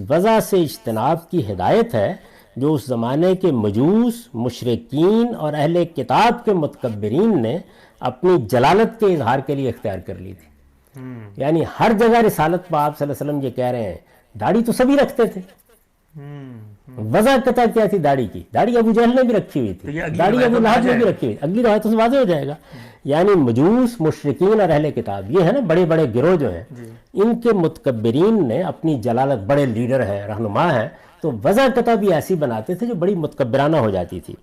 وضع سے اجتناب کی ہدایت ہے جو اس زمانے کے مجوس, مشرکین اور اہل کتاب کے متکبرین نے اپنی جلالت کے اظہار کے لیے اختیار کر لی تھی. یعنی ہر جگہ رسالت میں آپ صلی اللہ علیہ وسلم یہ کہہ رہے ہیں داڑھی تو سبھی رکھتے تھے. وضع قطع کیا تھی داڑھی کی؟ داڑھی ابو جہل نے بھی رکھی ہوئی تھی, داڑھی ابو لہب نے بھی رکھی ہوئی. اگلی روایتوں سے واضح ہو جائے گا. یعنی مجوس, مشرکین اور اہل کتاب, یہ ہے نا بڑے بڑے گروہ جو ہیں, ان کے متکبرین نے اپنی جلالت, بڑے لیڈر ہیں, رہنما ہیں, تو وضع قطع بھی ایسی بناتے تھے جو بڑی متکبرانہ ہو جاتی تھی.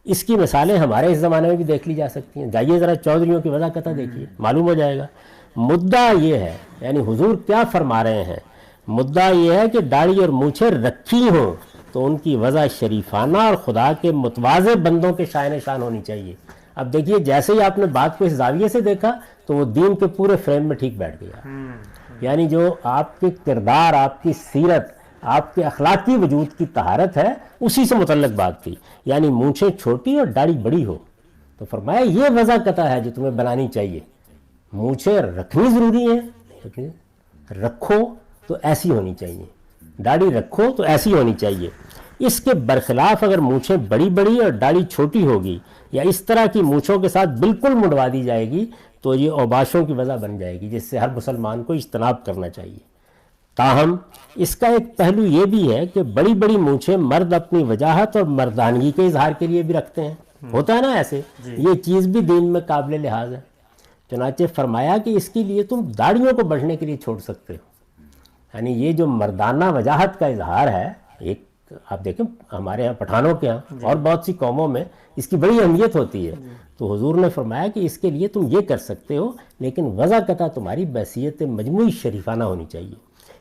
اس کی مثالیں ہمارے اس زمانے میں بھی دیکھ لی جا سکتی ہیں. جائیے ذرا چودھریوں کی وضع قطع دیکھیے, معلوم ہو جائے گا. مدعا یہ ہے, یعنی حضور کیا فرما رہے ہیں, مدعا یہ ہے کہ داڑھی اور مونچھیں رکھی ہوں تو ان کی وضع شریفانہ اور خدا کے متواضع بندوں کے شائن شان ہونی چاہیے. اب دیکھیے جیسے ہی آپ نے بات کو اس زاویے سے دیکھا تو وہ دین کے پورے فریم میں ٹھیک بیٹھ گیا. یعنی جو آپ کے کردار, آپ کی سیرت, آپ کے اخلاقی وجود کی طہارت ہے, اسی سے متعلق بات تھی. یعنی مونچھیں چھوٹی اور داڑھی بڑی ہو تو فرمایا یہ وضع قطع ہے جو تمہیں بنانی چاہیے. مونچھیں رکھنی ضروری ہے, رکھو تو ایسی ہونی چاہیے, داڑھی رکھو تو ایسی ہونی چاہیے. اس کے برخلاف اگر مونچھیں بڑی بڑی اور داڑھی چھوٹی ہوگی یا اس طرح کی مونچھوں کے ساتھ بالکل منڈوا دی جائے گی تو یہ اوباشوں کی وجہ بن جائے گی, جس سے ہر مسلمان کو اجتناب کرنا چاہیے. تاہم اس کا ایک پہلو یہ بھی ہے کہ بڑی بڑی مونچھیں مرد اپنی وجاہت اور مردانگی کے اظہار کے لیے بھی رکھتے ہیں. ہوتا ہے نا ایسے, یہ چیز بھی دین میں قابل لحاظ ہے. چنانچہ فرمایا کہ اس کے لیے تم داڑھیوں کو بڑھنے کے لیے چھوڑ سکتے ہو. یعنی یہ جو مردانہ وجاہت کا اظہار ہے, ایک آپ دیکھیں ہمارے ہاں پٹھانوں کے ہاں اور بہت سی قوموں میں اس کی بڑی اہمیت ہوتی ہے. تو حضور نے فرمایا کہ اس کے لیے تم یہ کر سکتے ہو, لیکن وضع قطع تمہاری بحیثیت مجموعی شریفانہ ہونی چاہیے.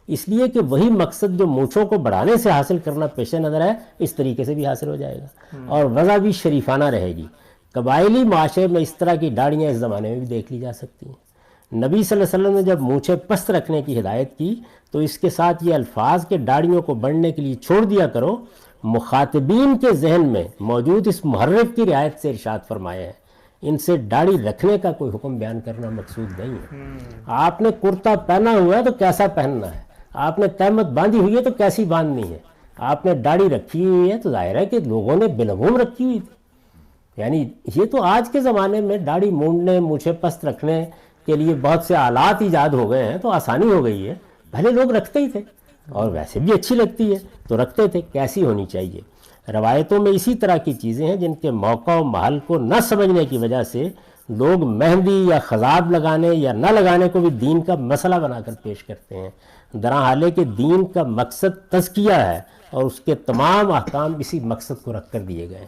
اس لیے کہ وہی مقصد جو مونچھوں کو بڑھانے سے حاصل کرنا پیش نظر ہے, اس طریقے سے بھی حاصل ہو جائے گا اور وضع بھی شریفانہ رہے گی. قبائلی معاشرے میں اس طرح کی داڑیاں اس زمانے میں بھی دیکھ لی جا سکتی ہیں. نبی صلی اللہ علیہ وسلم نے جب مونچھیں پست رکھنے کی ہدایت کی تو اس کے ساتھ یہ الفاظ کہ داڑھیوں کو بڑھنے کے لیے چھوڑ دیا کرو, مخاطبین کے ذہن میں موجود اس محرک کی رعایت سے ارشاد فرمایا ہے. ان سے داڑھی رکھنے کا کوئی حکم بیان کرنا مقصود نہیں ہے. آپ نے کرتا پہنا ہوا ہے تو کیسا پہننا ہے, آپ نے تہمت باندھی ہوئی ہے تو کیسی باندھنی ہے, آپ نے داڑھی رکھی ہوئی ہے تو ظاہر ہے کہ لوگوں نے بلغوم رکھی ہوئی تھی. یعنی یہ تو آج کے زمانے میں داڑھی مونڈنے, مونچھیں پست رکھنے کے لیے بہت سے آلات ایجاد ہو گئے ہیں تو آسانی ہو گئی ہے. پہلے لوگ رکھتے ہی تھے اور ویسے بھی اچھی لگتی ہے تو رکھتے تھے. کیسی ہونی چاہیے؟ روایتوں میں اسی طرح کی چیزیں ہیں جن کے موقع و محل کو نہ سمجھنے کی وجہ سے لوگ مہندی یا خضاب لگانے یا نہ لگانے کو بھی دین کا مسئلہ بنا کر پیش کرتے ہیں. درحالے کہ دین کا مقصد تزکیہ ہے اور اس کے تمام احکام اسی مقصد کو رکھ کر دیے گئے ہیں.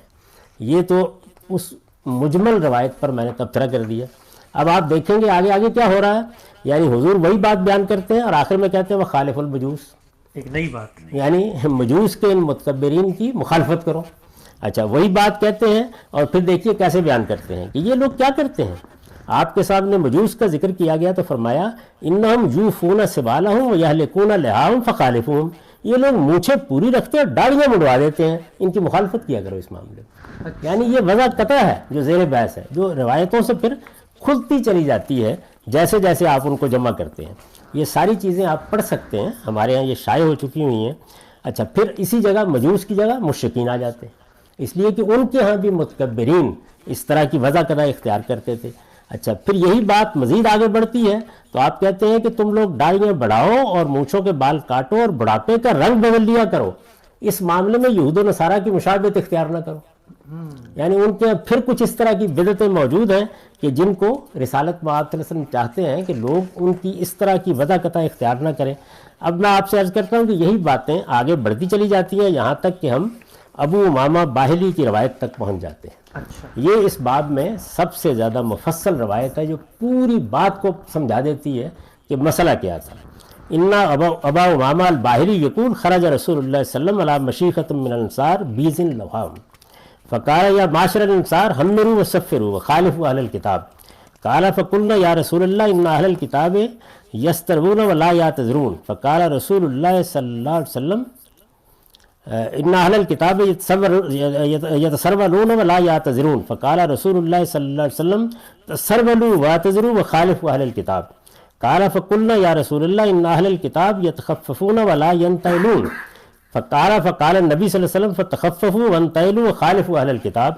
یہ تو اس مجمل روایت پر میں نے تبصرہ کر دیا. اب آپ دیکھیں گے آگے آگے کیا ہو رہا ہے. یعنی حضور وہی بات بیان کرتے ہیں اور آخر میں کہتے ہیں وہ خالف المجوس, ایک نئی بات, یعنی مجوس کے ان متکبرین کی مخالفت کرو. اچھا وہی بات کہتے ہیں اور پھر دیکھیے کیسے بیان کرتے ہیں کہ یہ لوگ کیا کرتے ہیں. آپ کے سامنے مجوس کا ذکر کیا گیا تو فرمایا انہم یوفون سبالہم ویہلکون لحاہم فخالفوہم. یہ لوگ مونچھیں پوری رکھتے ہیں اور داڑھیاں منڈوا دیتے ہیں, ان کی مخالفت کیا کرو اس معاملے میں. یعنی یہ وضع قطع ہے جو زیر بحث ہے, جو روایتوں سے پھر کھلتی چلی جاتی ہے جیسے جیسے آپ ان کو جمع کرتے ہیں. یہ ساری چیزیں آپ پڑھ سکتے ہیں, ہمارے ہاں یہ شائع ہو چکی ہوئی ہیں. اچھا پھر اسی جگہ مجوس کی جگہ مشرکین آ جاتے ہیں, اس لیے کہ ان کے ہاں بھی متکبرین اس طرح کی وضع قطع اختیار کرتے تھے. اچھا پھر یہی بات مزید آگے بڑھتی ہے تو آپ کہتے ہیں کہ تم لوگ داڑھیاں بڑھاؤ اور مونچھوں کے بال کاٹو اور بڑھاپے کا رنگ بدل لیا کرو. اس معاملے میں یہود و نصارہ کی مشابہت اختیار نہ کرو. یعنی ان کے پھر کچھ اس طرح کی بدعتیں موجود ہیں کہ جن کو رسالت میں آپ صلی اللہ علیہ وسلم چاہتے ہیں کہ لوگ ان کی اس طرح کی وضع قطع اختیار نہ کریں. اب میں آپ سے عرض کرتا ہوں کہ یہی باتیں آگے بڑھتی چلی جاتی ہیں یہاں تک کہ ہم ابو امامہ باہلی کی روایت تک پہنچ جاتے ہیں. یہ اس باب میں سب سے زیادہ مفصل روایت ہے جو پوری بات کو سمجھا دیتی ہے کہ مسئلہ کیا تھا. انا ابا امامہ الباہلی یقول خرج رسول اللہ صلی اللہ علیہ وسلم علی مشیخۃ من الانصار بیزن لوام فقال یا معاشر الانصار حمروا وصفروا وخالفوا اہل الکتاب. قال فقلنا یا رسول اللہ ان اہل الکتاب یسترون ولا یعتذرون فقال رسول اللہ صلی اللہ علیہ وسلم ان اہل الکتاب یتسرولون ولا یعتذرون فقال رسول اللہ صلی اللہ علیہ وسلم تسرولوا واعتذروا وخالفوا اہل الکتاب قال فقلنا یا رسول اللہ ان اہل الکتاب یتخففون ولا ینتعلون فقال النبی صلی اللہ علیہ وسلم فتخففوا وانتعلوا وخالفوا اہل الکتاب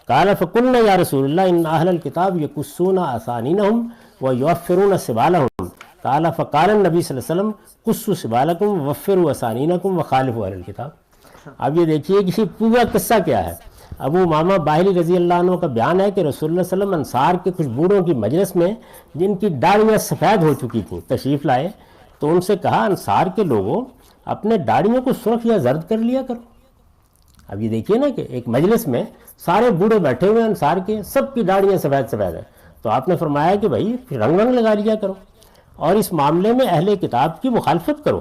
قال فقلنا یا رسول اللہ ان اہل الکتاب یکسون اسانینہم ویوفرون سبالہم قال فقال النبی صلی اللہ علیہ وسلم قصوا سبالکم ووفروا اسانینکم وخالفوا اہل الکتاب۔ اب یہ دیکھیے کہ پورا قصہ کیا ہے۔ ابو امامہ باہلی رضی اللہ عنہ کا بیان ہے کہ رسول اللہ صلی اللہ علیہ وسلم انصار کے کچھ بوڑھوں کی مجلس میں جن کی داڑھیاں سفید ہو چکی تھیں تشریف لائے، تو ان سے کہا انصار کے لوگوں اپنے داڑھیوں کو سرخ یا زرد کر لیا کرو۔ اب یہ دیکھیے نا کہ ایک مجلس میں سارے بوڑھے بیٹھے ہوئے انصار کے، سب کی داڑھیاں سفید سفید ہیں، تو آپ نے فرمایا کہ بھائی رنگ رنگ لگا لیا کرو اور اس معاملے میں اہل کتاب کی مخالفت کرو۔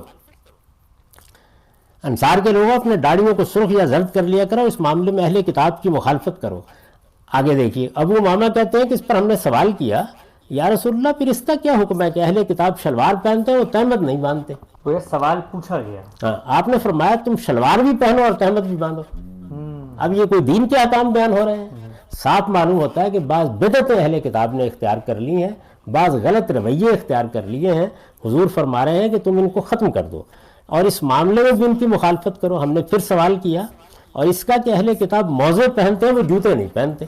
انصار کے لوگوں اپنے داڑھیوں کو سرخ یا زرد کر لیا کرو، اس معاملے میں اہل کتاب کی مخالفت کرو۔ آگے دیکھیے ابو امامہ کہتے ہیں کہ اس پر ہم نے سوال کیا یا رسول اللہ پھر اس کا کیا حکم ہے کہ اہل کتاب شلوار پہنتے ہیں وہ تہمت نہیں باندھتے؟ وہ سوال پوچھا گیا۔ ہاں، آپ نے فرمایا تم شلوار بھی پہنو اور تہمت بھی باندھو۔ اب یہ کوئی دین کے احکام بیان ہو رہے ہیں؟ صاف معلوم ہوتا ہے کہ بعض بدعتیں اہل کتاب نے اختیار کر لی ہیں، بعض غلط رویے اختیار کر لیے ہیں۔ حضور فرما رہے ہیں کہ تم ان کو ختم کر دو اور اس معاملے میں بھی ان کی مخالفت کرو۔ ہم نے پھر سوال کیا اور اس کا کہ اہل کتاب موزے پہنتے ہیں وہ جوتے نہیں پہنتے۔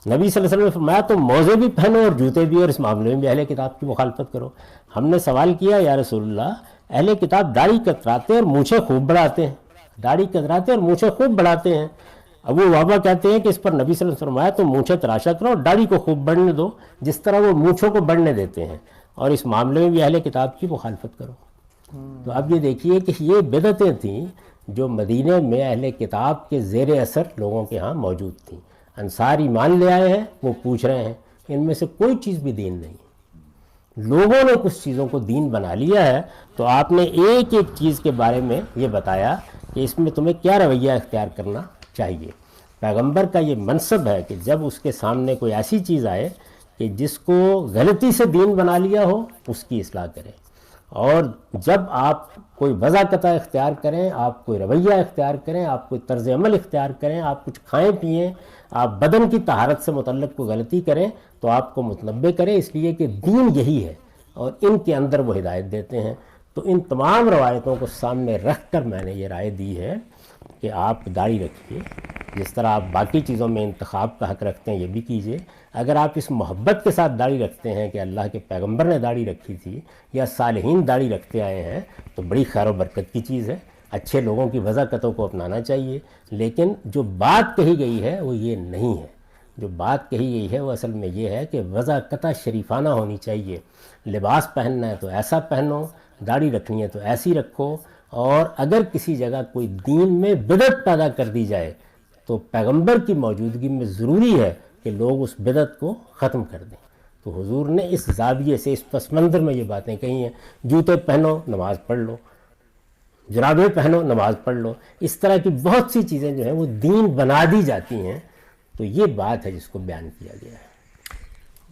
نبی صلی اللہ علیہ وسلم نے فرمایا تم موزے بھی پہنو اور جوتے بھی، اور اس معاملے میں بھی اہل کتاب کی مخالفت کرو۔ ہم نے سوال کیا یا رسول اللہ اہل کتاب داڑھی کتراتے اور مونچھیں خوب بڑھاتے ہیں، داڑھی کتراتے اور مونچھیں خوب بڑھاتے ہیں۔ ابو امامہ کہتے ہیں کہ اس پر نبی صلی اللہ علیہ وسلم نے فرمایا تم مونچھیں تراشا کرو اور داڑھی کو خوب بڑھنے دو جس طرح وہ مونچھوں کو بڑھنے دیتے ہیں، اور اس معاملے میں بھی اہل کتاب کی مخالفت کرو۔ تو اب یہ دیکھیے کہ یہ بدعتیں تھیں جو مدینے میں اہل کتاب کے زیر اثر لوگوں کے ہاں موجود تھیں۔ انصار ایمان لے آئے ہیں، وہ پوچھ رہے ہیں ان میں سے کوئی چیز بھی دین نہیں۔ لوگوں نے کچھ چیزوں کو دین بنا لیا ہے، تو آپ نے ایک ایک چیز کے بارے میں یہ بتایا کہ اس میں تمہیں کیا رویہ اختیار کرنا چاہیے۔ پیغمبر کا یہ منصب ہے کہ جب اس کے سامنے کوئی ایسی چیز آئے کہ جس کو غلطی سے دین بنا لیا ہو اس کی اصلاح کریں، اور جب آپ کوئی وضع قطع اختیار کریں، آپ کوئی رویہ اختیار کریں، آپ کوئی طرز عمل اختیار کریں، آپ کچھ کھائیں پئیں، آپ بدن کی طہارت سے متعلق کوئی غلطی کریں تو آپ کو متنبہ کریں، اس لیے کہ دین یہی ہے اور ان کے اندر وہ ہدایت دیتے ہیں۔ تو ان تمام روایتوں کو سامنے رکھ کر میں نے یہ رائے دی ہے کہ آپ داڑھی رکھیے، جس طرح آپ باقی چیزوں میں انتخاب کا حق رکھتے ہیں یہ بھی کیجیے۔ اگر آپ اس محبت کے ساتھ داڑھی رکھتے ہیں کہ اللہ کے پیغمبر نے داڑھی رکھی تھی یا صالحین داڑھی رکھتے آئے ہیں تو بڑی خیر و برکت کی چیز ہے، اچھے لوگوں کی وضع قطعوں کو اپنانا چاہیے۔ لیکن جو بات کہی گئی ہے وہ یہ نہیں ہے، جو بات کہی گئی ہے وہ اصل میں یہ ہے کہ وضع قطع شریفانہ ہونی چاہیے۔ لباس پہننا ہے تو ایسا پہنو، داڑھی رکھنی ہے تو ایسی رکھو، اور اگر کسی جگہ کوئی دین میں بدعت پیدا کر دی جائے تو پیغمبر کی موجودگی میں ضروری ہے کہ لوگ اس بدعت کو ختم کر دیں۔ تو حضور نے اس زاویے سے، اس پس منظر میں یہ باتیں کہی ہیں۔ جوتے پہنو نماز پڑھ لو، جرابیں پہنو نماز پڑھ لو، اس طرح کی بہت سی چیزیں جو ہیں وہ دین بنا دی جاتی ہیں۔ تو یہ بات ہے جس کو بیان کیا گیا ہے۔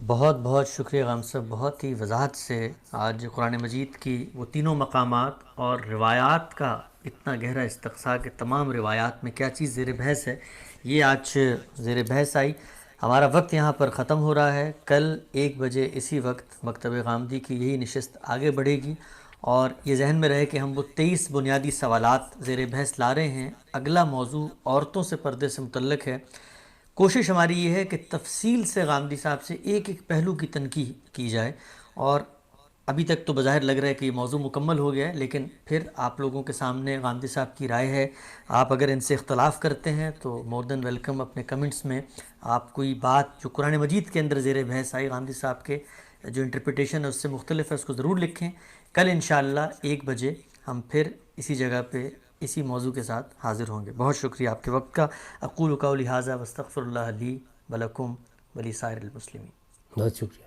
بہت بہت شکریہ غام صاحب، بہت ہی وضاحت سے آج قرآن مجید کی وہ تینوں مقامات اور روایات کا اتنا گہرا استقصاء کہ تمام روایات میں کیا چیز زیر بحث ہے یہ آج زیر بحث آئی۔ ہمارا وقت یہاں پر ختم ہو رہا ہے۔ کل 1 بجے اسی وقت مکتب غامدی کی یہی نشست آگے بڑھے گی، اور یہ ذہن میں رہے کہ ہم وہ 23 بنیادی سوالات زیر بحث لا رہے ہیں۔ اگلا موضوع عورتوں سے پردے سے متعلق ہے۔ کوشش ہماری یہ ہے کہ تفصیل سے غامدی صاحب سے ایک ایک پہلو کی تنقید کی جائے، اور ابھی تک تو بظاہر لگ رہا ہے کہ یہ موضوع مکمل ہو گیا ہے، لیکن پھر آپ لوگوں کے سامنے غامدی صاحب کی رائے ہے۔ آپ اگر ان سے اختلاف کرتے ہیں تو مور دین ویلکم، اپنے کمنٹس میں آپ کوئی بات جو قرآن مجید کے اندر زیر بحث آئی، غامدی صاحب کے جو انٹرپریٹیشن ہے اس سے مختلف ہے، اس کو ضرور لکھیں۔ کل انشاءاللہ 1 بجے ہم پھر اسی جگہ پہ اسی موضوع کے ساتھ حاضر ہوں گے۔ بہت شکریہ آپ کے وقت کا۔ اقول قولی ھذا واستغفر اللہ لی ولکم ولسائر المسلمین۔ بہت شکریہ۔